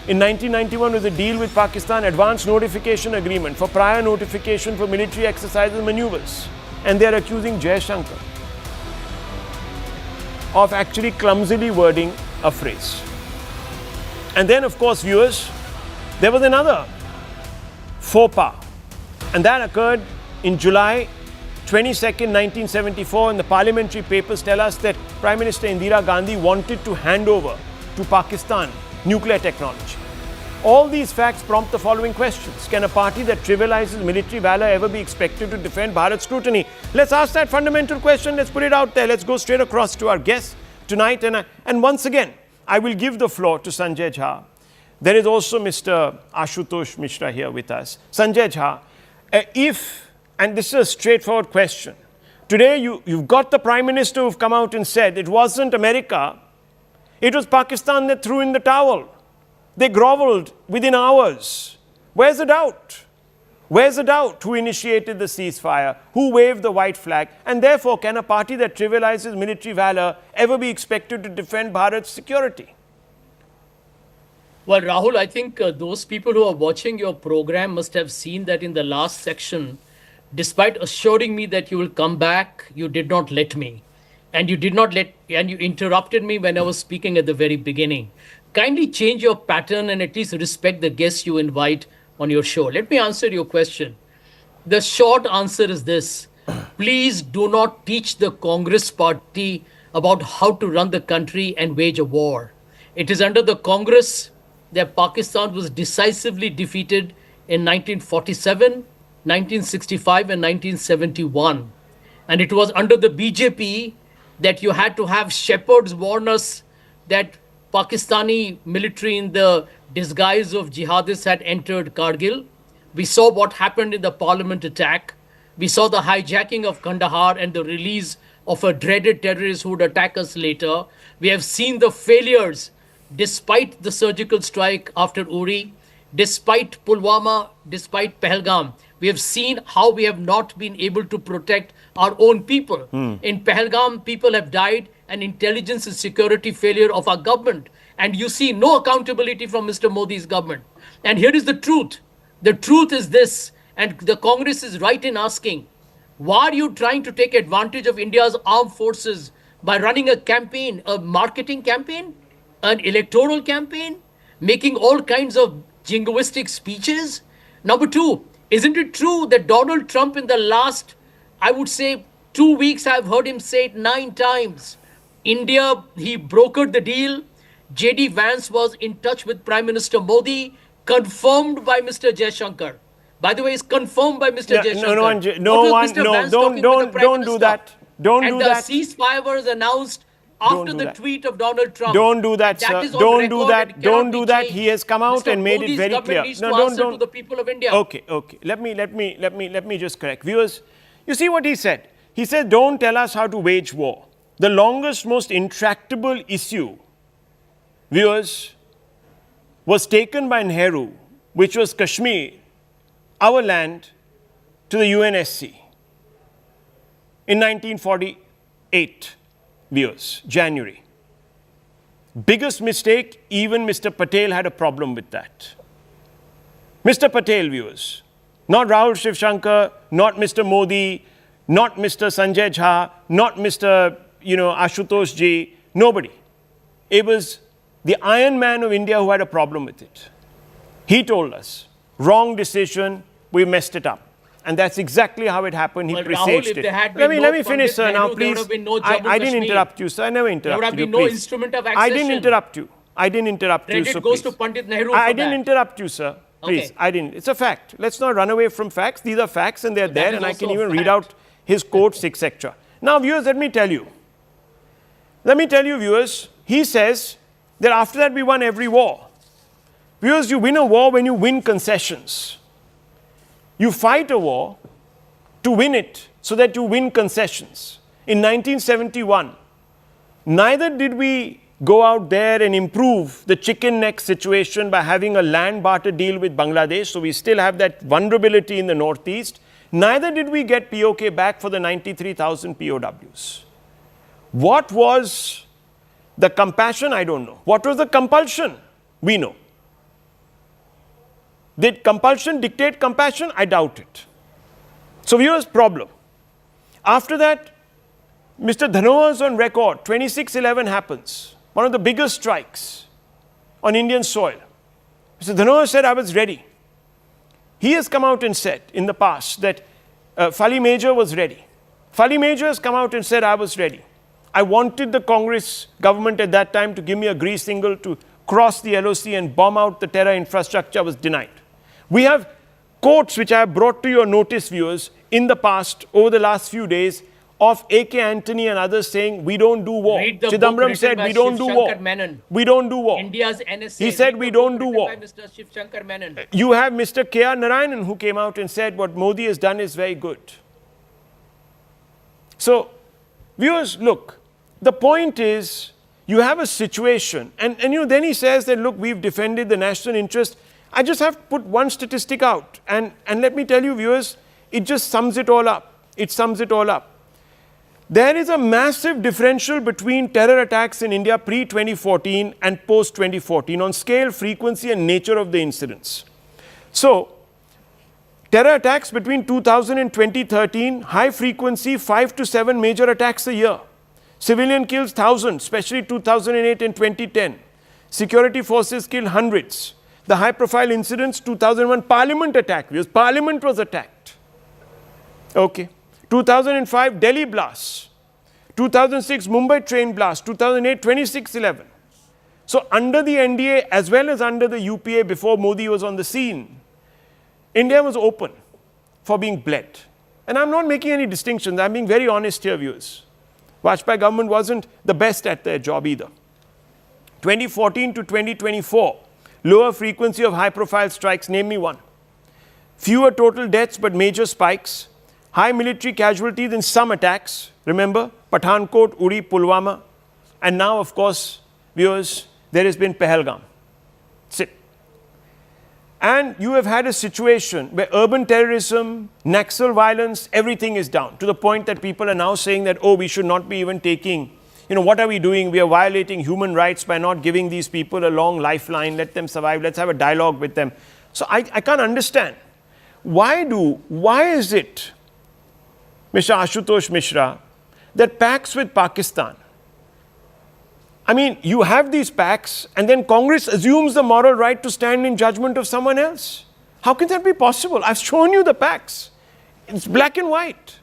In 1991 was a deal with Pakistan, advance notification agreement for prior notification for military exercises and maneuvers. And they are accusing Jaishankar of actually clumsily wording a phrase. And then, of course, viewers, there was another faux pas. And that occurred in July 22nd, 1974, and the parliamentary papers tell us that Prime Minister Indira Gandhi wanted to hand over to Pakistan nuclear technology. All these facts prompt the following questions. Can a party that trivializes military valor ever be expected to defend Bharat's scrutiny? Let's ask that fundamental question. Let's put it out there. Let's go straight across to our guests tonight. And once again, I will give the floor to Sanjay Jha. There is also Mr. Ashutosh Mishra here with us. Sanjay Jha, and this is a straightforward question. Today, you've got the Prime Minister who've come out and said it wasn't America, it was Pakistan that threw in the towel. They groveled within hours. Where's the doubt? Where's the doubt? Who initiated the ceasefire? Who waved the white flag? And therefore, can a party that trivializes military valor ever be expected to defend Bharat's security? Well, Rahul, I think those people who are watching your program must have seen that in the last section, despite assuring me that you will come back, you did not let me. And you interrupted me when I was speaking at the very beginning. Kindly change your pattern and at least respect the guests you invite on your show. Let me answer your question. The short answer is this. Please do not teach the Congress party about how to run the country and wage a war. It is under the Congress that Pakistan was decisively defeated in 1947, 1965 and 1971. And it was under the BJP that you had to have shepherds warn us that Pakistani military in the disguise of jihadists had entered Kargil. We saw what happened in the parliament attack. We saw the hijacking of Kandahar and the release of a dreaded terrorist who would attack us later. We have seen the failures despite the surgical strike after Uri, despite Pulwama, despite Pahalgam. We have seen how we have not been able to protect our own people. In Pahalgam, people have died, and intelligence and security failure of our government. And you see no accountability from Mr. Modi's government. And here is the truth. The truth is this, and the Congress is right in asking, why are you trying to take advantage of India's armed forces by running a campaign, a marketing campaign, an electoral campaign, making all kinds of jingoistic speeches? Number two, isn't it true that Donald Trump in the last, I would say, 2 weeks, I've heard him say it 9 times. India, he brokered the deal. J.D. Vance was in touch with Prime Minister Modi, confirmed by Mr. Jaishankar. By the way, it's confirmed by Mr. Jaishankar. Don't do that. Don't do that. And the ceasefire was announced after the tweet of Donald Trump. Don't do that, sir. Don't do that. Don't do that. He has come out and made it very clear. No, don't. To the people of India. Okay. Let me just correct. Viewers, you see what he said? He said, don't tell us how to wage war. The longest, most intractable issue, viewers, was taken by Nehru, which was Kashmir, our land, to the UNSC in 1948, viewers, January. Biggest mistake, even Mr. Patel had a problem with that. Mr. Patel, viewers, not Rahul Shivshankar, not Mr. Modi, not Mr. Sanjay Jha, not Mr. Ashutosh Ji, nobody. It was the Iron Man of India who had a problem with it. He told us, wrong decision, we messed it up. And that's exactly how it happened. He presaged it. Let me finish, sir, now, please. I didn't interrupt you, sir. I never interrupted you. There would have been no instrument of accession. I didn't interrupt you. I didn't interrupt you, sir. Credit goes to Pandit Nehru for I didn't interrupt you, sir. Please, I didn't. It's a fact. Let's not run away from facts. These are facts and they're there, and I can even read out his quotes, etc. Now, viewers, let me tell you, viewers, he says that after that we won every war. Viewers, you win a war when you win concessions. You fight a war to win it so that you win concessions. In 1971, neither did we go out there and improve the chicken neck situation by having a land barter deal with Bangladesh, so we still have that vulnerability in the northeast. Neither did we get POK back for the 93,000 POWs. What was the compassion? I don't know. What was the compulsion? We know. Did compulsion dictate compassion? I doubt it. So here's problem. After that, Mr. Dhanoa is on record. 26/11 happens. One of the biggest strikes on Indian soil. Mr. Dhanoa said, I was ready. He has come out and said in the past that Fali Major was ready. Fali Major has come out and said, I was ready. I wanted the Congress government at that time to give me a grease signal to cross the LOC and bomb out the terror infrastructure. I was denied. We have quotes which I have brought to your notice, viewers, in the past, over the last few days, of A.K. Antony and others saying, we don't do war. Read the book Chidambaram written said, by we don't do war. Shivshankar Menon. We don't do war. India's NSA. He said, Read we the book don't do written war. by Mr. Shivshankar Menon. You have Mr. K.R. Narayanan who came out and said, what Modi has done is very good. So, viewers, look, the point is, you have a situation, and then he says that, look, we've defended the national interest. I just have to put one statistic out, and let me tell you, viewers, it just sums it all up. It sums it all up. There is a massive differential between terror attacks in India pre-2014 and post-2014 on scale, frequency, and nature of the incidents. So, terror attacks between 2000 and 2013, high frequency, 5 to 7 major attacks a year. Civilian kills thousands, especially 2008 and 2010. Security forces kill hundreds. The high-profile incidents, 2001 Parliament attack, because Parliament was attacked. Okay. 2005 Delhi blasts. 2006 Mumbai train blast. 2008 26/11. So under the NDA as well as under the UPA before Modi was on the scene, India was open for being bled. And I'm not making any distinctions. I'm being very honest here, viewers. Vajpayee government wasn't the best at their job either. 2014 to 2024, lower frequency of high-profile strikes. Name me one. Fewer total deaths but major spikes. High military casualties in some attacks. Remember, Pathankot, Uri, Pulwama. And now, of course, viewers, there has been Pahalgam. Sit. And you have had a situation where urban terrorism, Naxal violence, everything is down, to the point that people are now saying that, oh, we should not be even taking, what are we doing? We are violating human rights by not giving these people a long lifeline, let them survive, let's have a dialogue with them. So I can't understand. Why is it, Mr. Ashutosh Mishra, that pacts with Pakistan, I mean, you have these pacts and then Congress assumes the moral right to stand in judgment of someone else. How can that be possible? I've shown you the pacts. It's black and white.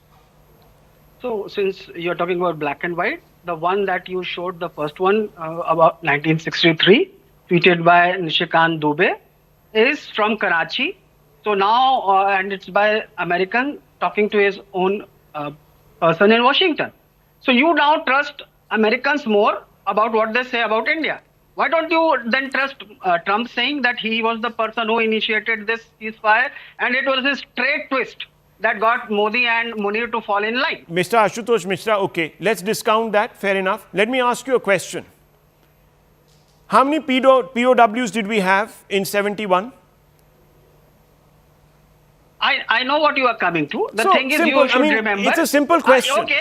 So, since you're talking about black and white, the one that you showed, the first one about 1963, tweeted by Nishikant Dubey, is from Karachi. So now, and it's by American talking to his own person in Washington. So you now trust Americans more about what they say about India. Why don't you then trust Trump saying that he was the person who initiated this ceasefire and it was his straight twist that got Modi and Munir to fall in line? Mr. Ashutosh Mishra, okay, let's discount that, fair enough. Let me ask you a question. How many POWs did we have in 71? I know what you are coming to. The So, thing is, simple. you should I mean, remember. it's a simple question. Okay,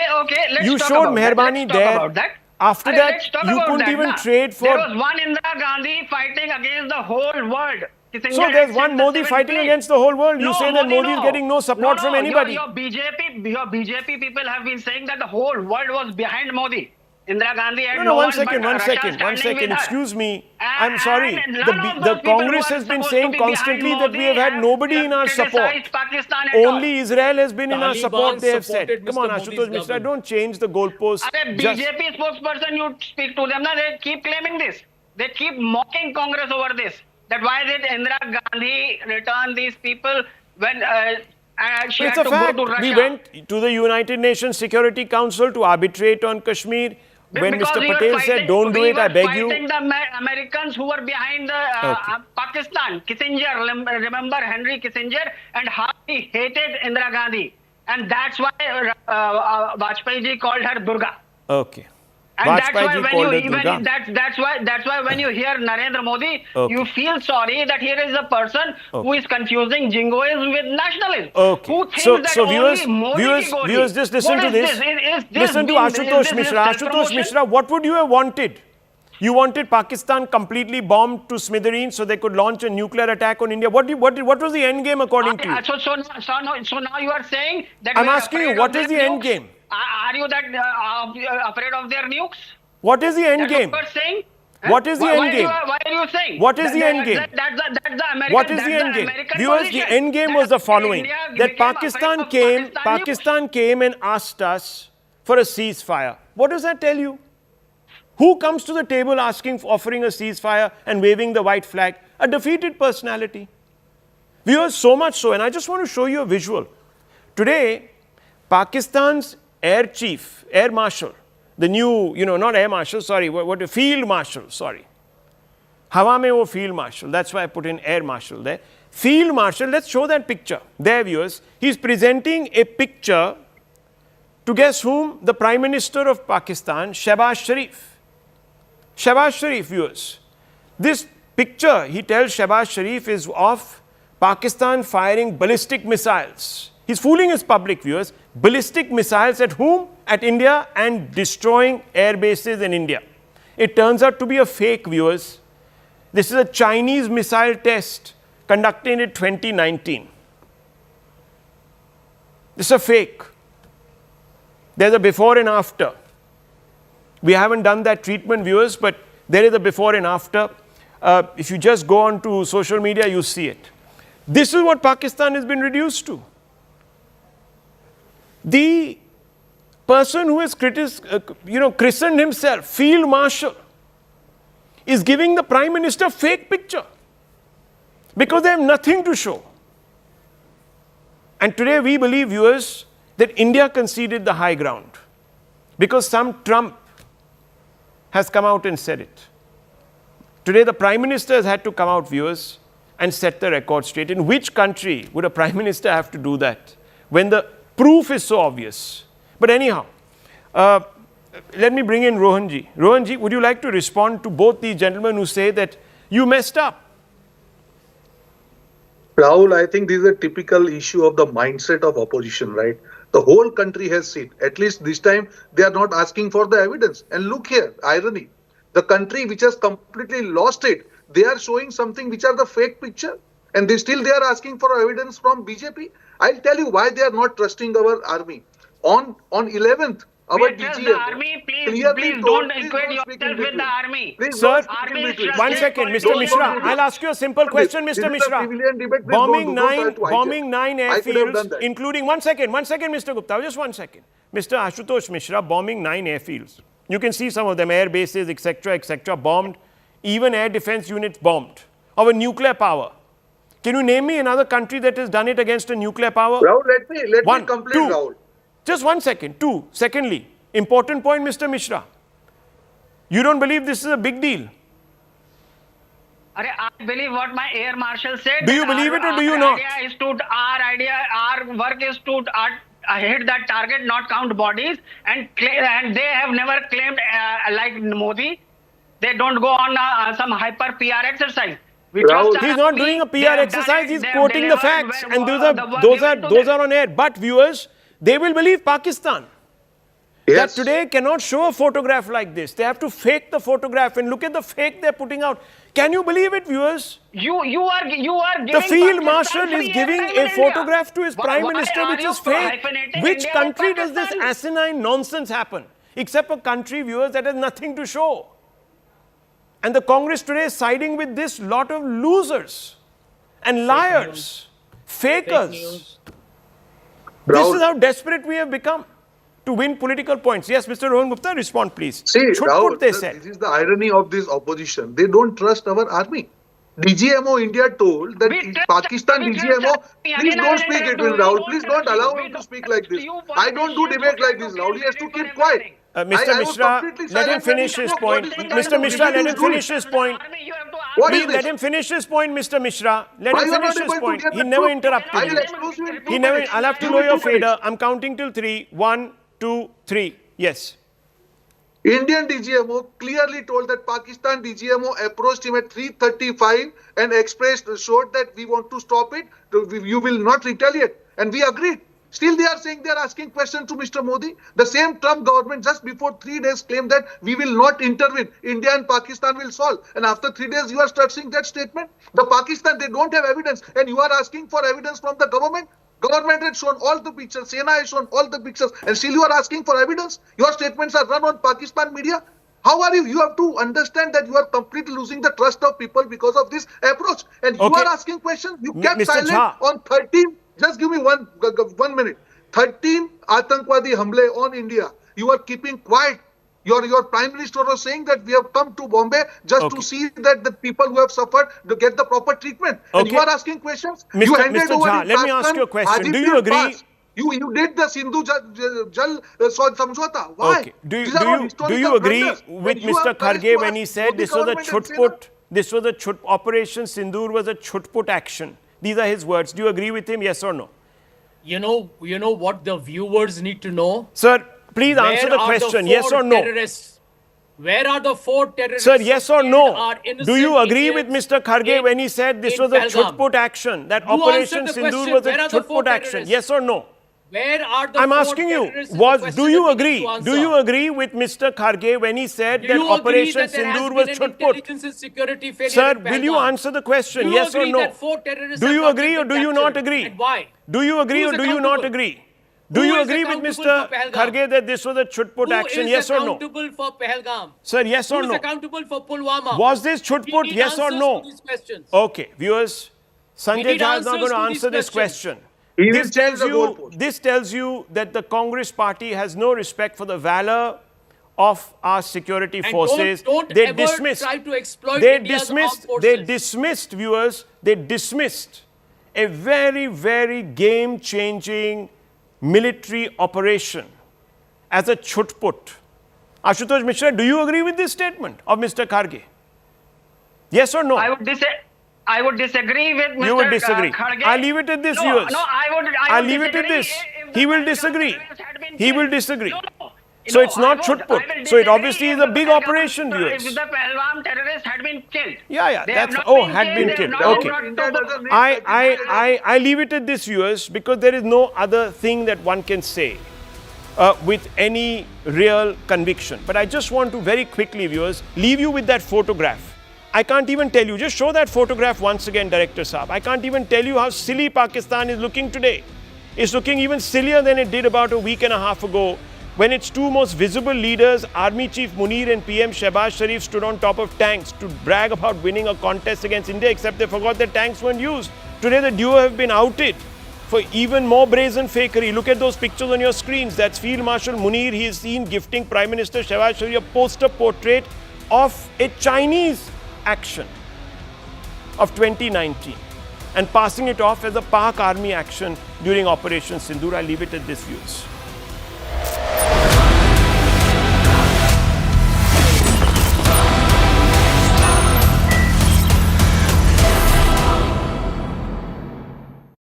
let's You talk showed about that. Mehrbani Let's talk there. about that. After Arre, that, let's talk you about couldn't that, even na. trade for... There was one Indira Gandhi fighting against the whole world. So there's one Modi fighting against the whole world. You say that Modi is getting no support from anybody. Your BJP people have been saying that the whole world was behind Modi. Indira Gandhi had No, one one second. standing with her. Excuse me. And I'm sorry. none of The those people Congress who are has been supposed saying to be behind constantly that we Modi have had have nobody in our support. criticized Pakistan at all. Only Israel has been in our Taliban support, they have said. supported Come on, Mr. Ashutosh Modi's Mishra, government. don't change the goalposts. Arre, Just- BJP spokesperson, you speak to them, na, they keep claiming this. They keep mocking Congress over this. That why did Indira Gandhi return these people when she It's had a to fact. go to Russia? We went to the United Nations Security Council to arbitrate on Kashmir. When Because Mr. we were Patel said, fighting- don't do we it, I were beg you. fighting the Americans who were behind the Okay. Pakistan. Kissinger, remember Henry Kissinger and how he hated Indira Gandhi. And that's why Vajpayee ji called her Durga. Okay. And that's Vajpayee why ji when called you her even Durga. that's why when you hear Narendra Modi, Okay. you feel sorry that here is a person who Okay. is confusing jingoism with nationalism. Okay. Who thinks So that viewers, only Modi ki goli. viewers, just listen What to is this. Is this Listen to being- Ashutosh is this Mishra. Ashutosh self-promotion? Mishra, what would you have wanted? You wanted Pakistan completely bombed to smithereens so they could launch a nuclear attack on India. What was the end game according to you? So now you are saying that I'm we are asking you, afraid what of is their the end nukes? game? Are you that afraid of their nukes? What is the end That's game? what you are saying? What is the end game? Why are you saying? What is the end game? That's the American. What is the end game? Viewers, the end game was the following: that Pakistan came and asked us for a ceasefire. What does that tell you? Who comes to the table offering a ceasefire and waving the white flag? A defeated personality. Viewers, so much so, and I just want to show you a visual. Today, Pakistan's air chief, air marshal, the new, not air marshal, sorry, field marshal, sorry. Hawa mein wo field marshal, that's why I put in air marshal there. Field marshal, let's show that picture. There, viewers, he's presenting a picture to guess whom? The Prime Minister of Pakistan, Shehbaz Sharif. Shehbaz Sharif, viewers. This picture, he tells Shehbaz Sharif, is of Pakistan firing ballistic missiles. He's fooling his public, viewers. Ballistic missiles at whom? At India, and destroying air bases in India. It turns out to be a fake, viewers. This is a Chinese missile test conducted in 2019. This is a fake. There's a before and after. We haven't done that treatment, viewers, but there is a before and after. If you just go on to social media, you see it. This is what Pakistan has been reduced to. The person who has christened himself Field Marshal is giving the Prime Minister fake picture because they have nothing to show. And today we believe, viewers, that India conceded the high ground because some Trump has come out and said it. Today the Prime Minister has had to come out, viewers, and set the record straight. In which country would a Prime Minister have to do that when the proof is so obvious? But anyhow, let me bring in Rohanji. Rohanji, would you like to respond to both these gentlemen who say that you messed up? Rahul, I think this is a typical issue of the mindset of opposition, right? The whole country has seen. At least this time, they are not asking for the evidence. And look here, irony. The country which has completely lost it, they are showing something which are the fake picture. And they are asking for evidence from BJP. I'll tell you why they are not trusting our army. On 11th, our DGM the army, please don't equate yourself with the army. Sir, one second, Mr. Mishra. I'll ask you a simple question, Mr. Mishra. Bombing nine airfields, including, one second, Mr. Gupta, just 1 second. Mr. Ashutosh Mishra, bombing 9 airfields. You can see some of them, air bases, etc., bombed. Even air defense units bombed. Our nuclear power. Can you name me another country that has done it against a nuclear power? Rahul, let me complete, Rahul. Just 1 second. 2. Secondly, important point, Mr. Mishra. You don't believe this is a big deal? I believe what my air marshal said. Do you believe it or do you not? Our work is to hit that target, not count bodies. And they have never claimed, like Modi, they don't go on some hyper PR exercise. He's not doing a PR exercise, he's quoting the facts. And those are on air. But viewers, they will believe Pakistan. Yes. That today cannot show a photograph like this. They have to fake the photograph and look at the fake they're putting out. Can you believe it, viewers? You are giving the field marshal is giving a photograph to his prime minister which is fake. Which country does this asinine nonsense happen? Except a country, viewers, that has nothing to show. And the Congress today is siding with this lot of losers and liars, fakers. This is how desperate we have become to win political points. Yes, Mr. Rohan Gupta, respond please. See, Rahul, this is the irony of this opposition. They don't trust our army. DGMO India told that Pakistan DGMO, please don't speak it with Rahul. Please don't allow him to speak like this. I don't do debate like this, Rahul. He has to keep quiet. Mr. Mishra, let him finish his point. Mr. Mishra, let him finish his point. Please let him finish his point, Mr. Mishra. Let him finish his point. He never interrupted you. I'll have to know your fader. I'm counting till 3. 1, 2, 3. Yes. Indian DGMO clearly told that Pakistan DGMO approached him at 3:35 and showed that we want to stop it. You will not retaliate. And we agreed. Still, they are saying they are asking questions to Mr. Modi. The same Trump government just before 3 days claimed that we will not intervene. India and Pakistan will solve. And after 3 days, you are starting that statement. The Pakistan, they don't have evidence. And you are asking for evidence from the government. Government has shown all the pictures. Sena has shown all the pictures. And still you are asking for evidence. Your statements are run on Pakistan media. How are you? You have to understand that you are completely losing the trust of people because of this approach. And you are asking questions. You kept Mr. silent Jha. on 13. Just give me one minute. 13 Atankwadi Hamle on India. You are keeping quiet. Your Prime Minister was saying that we have come to Bombay just to see that the people who have suffered to get the proper treatment. And you are asking questions. You handed Mr. over Jha, in let me ask you a question. Do you agree? You did the Sindhu Jal Samjhauta. Why? Okay. Do you agree with Mr. Kharge when he said this was a chutput? This was a Operation Sindoor was a chutput action. These are his words. Do you agree with him? Yes or no? You know what the viewers need to know? Sir, please answer the question. Yes or no? Where are the 4 terrorists? Sir, yes or no? Do you agree with Mr. Kharge when he said this was a chutput action? That Operation Sindoor was a chutput action? Yes or no? Where are the I'm asking you, do you agree? Do you agree with Mr. Kharge when he said that Operation Sindoor was chutput? Sir, will you answer the question? Yes or no? Do you agree or do you not agree? Why? Do you agree or do you not agree? Do you agree with Mr. Kharge that this was a chutput action? Yes or no? Who is accountable for Pahalgam? Sir, yes or no? Who is accountable for Pulwama? Was this chutput? Yes or no? Okay, viewers, Sanjay Jha is not going to answer this question. This tells you that the Congress party has no respect for the valor of our security forces. They dismissed a very, very game-changing military operation as a chutput. Ashutosh Mishra, do you agree with this statement of Mr. Kharge? Yes or no? I would disagree with Mr. You would disagree. Kharge. I'll leave it at this, viewers. No, I'll leave it at this. He will disagree. He will disagree. So it's not chutput. So it obviously is a big operation, viewers. If the Pahalgam terrorists had been killed. Yeah. That's had been killed. Okay. I leave it at this, viewers, because there is no other thing that one can say with any real conviction. But I just want to very quickly, viewers, leave you with that photograph. I can't even tell you. Just show that photograph once again, Director Saab. I can't even tell you how silly Pakistan is looking today. It's looking even sillier than it did about a week and a half ago, when its 2 most visible leaders, Army Chief Munir and PM Shehbaz Sharif, stood on top of tanks to brag about winning a contest against India, except they forgot that tanks weren't used. Today the duo have been outed for even more brazen fakery. Look at those pictures on your screens. That's Field Marshal Munir. He is seen gifting Prime Minister Shehbaz Sharif a poster portrait of a Chinese action of 2019 and passing it off as a Pak army action during Operation Sindoor. I'll leave it at this, views.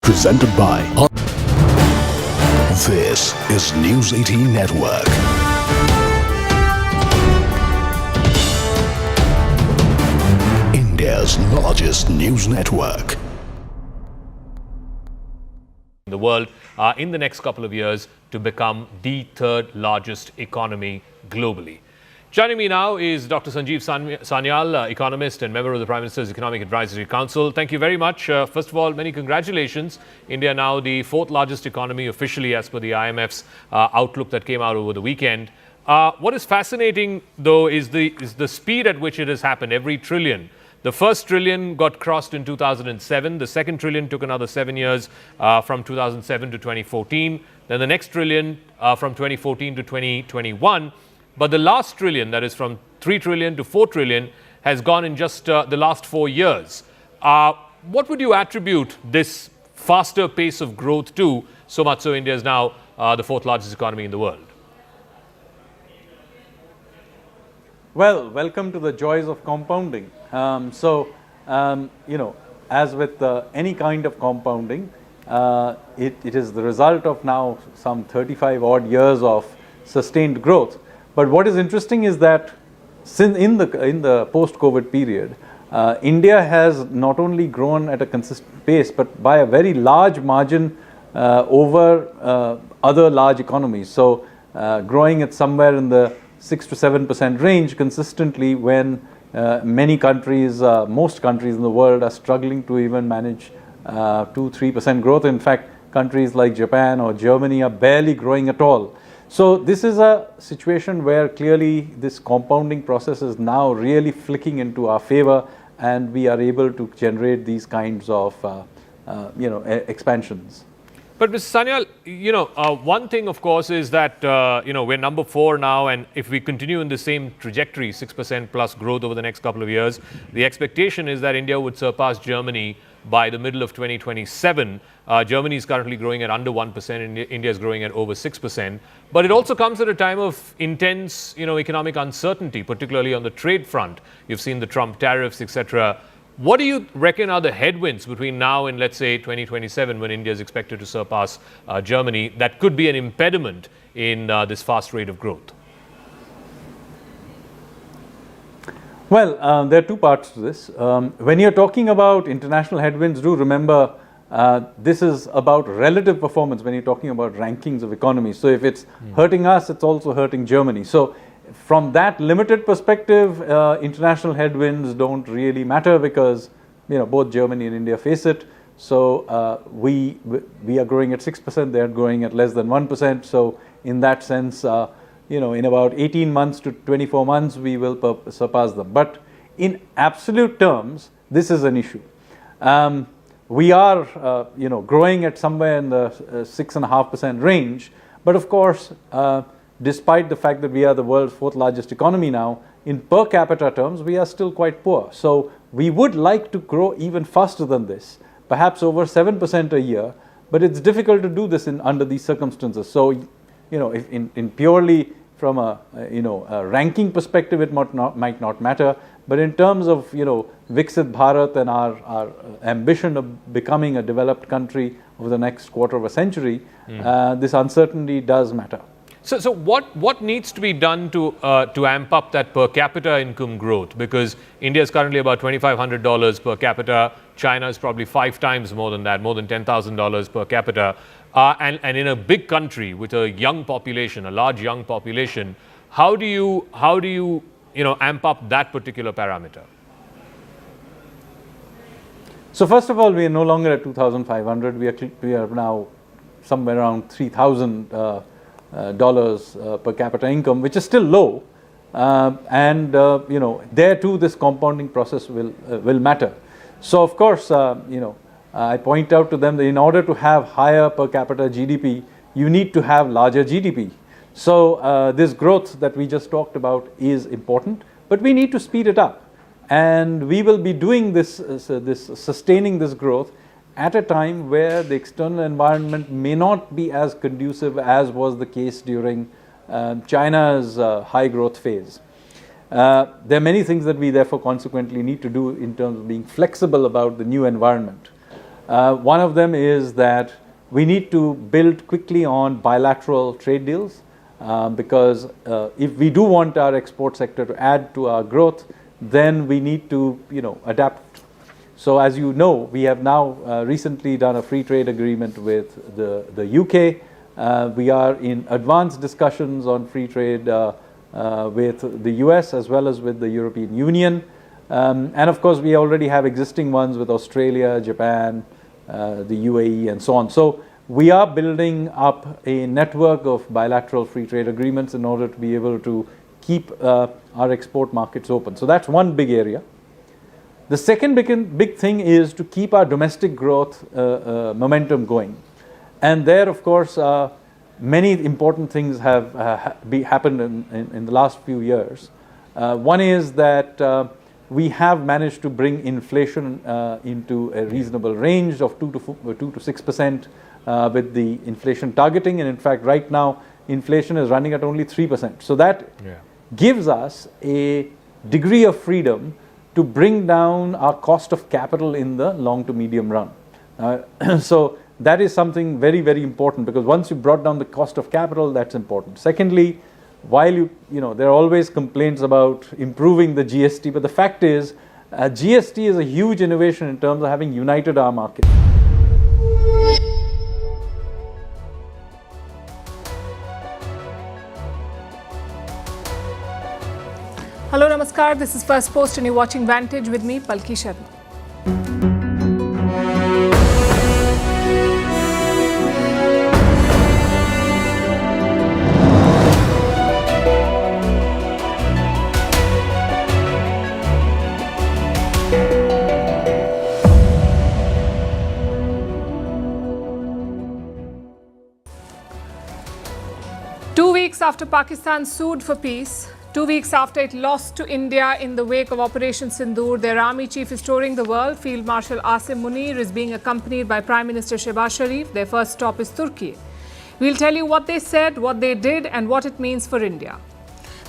Presented by This is News 18 Network. India's largest news network. The world in the next couple of years to become the 3rd largest economy globally. Joining me now is Dr. Sanjeev Sanyal, economist and member of the Prime Minister's Economic Advisory Council. Thank you very much. First of all, many congratulations. India now the 4th largest economy officially as per the IMF's outlook that came out over the weekend. What is fascinating, though, is the speed at which it has happened. Every trillion. The first trillion got crossed in 2007. The second trillion took another 7 years from 2007 to 2014. Then the next trillion from 2014 to 2021. But the last trillion, that is from 3 trillion to 4 trillion, has gone in just the last 4 years. What would you attribute this faster pace of growth to, so much so India is now the 4th largest economy in the world? Well, welcome to the joys of compounding. As with any kind of compounding, it is the result of now some 35 odd years of sustained growth. But what is interesting is that in the post-COVID period, India has not only grown at a consistent pace, but by a very large margin over other large economies. So growing at somewhere in the 6 to 7% range consistently, when many countries, most countries in the world are struggling to even manage 2-3% growth. In fact, countries like Japan or Germany are barely growing at all. So this is a situation where clearly this compounding process is now really flicking into our favor, and we are able to generate these kinds of expansions. But Mr. Sanyal, one thing, of course, is that we're number 4 now, and if we continue in the same trajectory, 6% plus growth over the next couple of years, the expectation is that India would surpass Germany by the middle of 2027. Germany is currently growing at under 1%, and India is growing at over 6%. But it also comes at a time of intense, economic uncertainty, particularly on the trade front. You've seen the Trump tariffs, etc. What do you reckon are the headwinds between now and, let's say, 2027, when India is expected to surpass Germany, that could be an impediment in this fast rate of growth? Well, there are two parts to this. When you're talking about international headwinds, do remember this is about relative performance when you're talking about rankings of economies. So if it's hurting us, it's also hurting Germany. So from that limited perspective, international headwinds don't really matter because both Germany and India face it. So we are growing at 6%, they are growing at less than 1%. So in that sense, in about 18 months to 24 months, we will surpass them. But in absolute terms, this is an issue. We are, growing at somewhere in the 6.5% range. But of course, despite the fact that we are the world's 4th largest economy now, in per capita terms, we are still quite poor. So we would like to grow even faster than this, perhaps over 7% a year. But it's difficult to do this under these circumstances. So, if in purely from a ranking perspective, it might not matter. But in terms of Viksit Bharat and our ambition of becoming a developed country over the next quarter of a century, this uncertainty does matter. So what needs to be done to amp up that per capita income growth? Because India is currently about $2,500 per capita. China is probably 5 times more than that, more than $10,000 per capita. And in a big country with a young population, a large young population, how do you amp up that particular parameter? So first of all, we are no longer at 2,500. We are now somewhere around $3,000 per capita income, which is still low, and there too this compounding process will matter. So of course, I point out to them that in order to have higher per capita GDP, you need to have larger GDP. So this growth that we just talked about is important, but we need to speed it up, and we will be doing this sustaining this growth at a time where the external environment may not be as conducive as was the case during China's high growth phase. There are many things that we therefore consequently need to do in terms of being flexible about the new environment. One of them is that we need to build quickly on bilateral trade deals, because if we do want our export sector to add to our growth, then we need to adapt. So as you know, we have now recently done a free trade agreement with the UK. We are in advanced discussions on free trade with the US as well as with the European Union. And of course, we already have existing ones with Australia, Japan, the UAE, and so on. So we are building up a network of bilateral free trade agreements in order to be able to keep our export markets open. So that's one big area. The second big thing is to keep our domestic growth momentum going. And there, of course, many important things have happened in the last few years. One is that we have managed to bring inflation into a reasonable range of 2 to 6% with the inflation targeting. And in fact, right now, inflation is running at only 3%. So that gives us a degree of freedom to bring down our cost of capital in the long to medium run. So that is something very, very important, because once you brought down the cost of capital, that's important. Secondly, while there are always complaints about improving the GST, but the fact is, GST is a huge innovation in terms of having united our market. Hello, Namaskar. This is First Post and you're watching Vantage with me, Palki Sharma. 2 weeks after Pakistan sued for peace, 2 weeks after it lost to India in the wake of Operation Sindoor, their army chief is touring the world. Field Marshal Asim Munir is being accompanied by Prime Minister Shehbaz Sharif. Their first stop is Turkey. We'll tell you what they said, what they did, and what it means for India.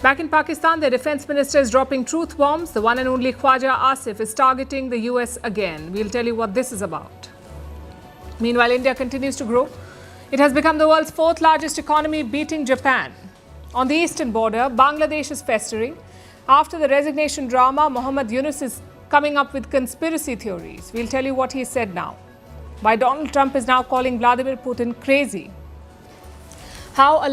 Back in Pakistan, the defense minister is dropping truth bombs. The one and only Khwaja Asif is targeting the US again. We'll tell you what this is about. Meanwhile, India continues to grow. It has become the world's fourth largest economy, beating Japan. On the eastern border, Bangladesh is festering. After the resignation drama, Mohammad Yunus is coming up with conspiracy theories. We'll tell you what he said now. Why Donald Trump is now calling Vladimir Putin crazy. How a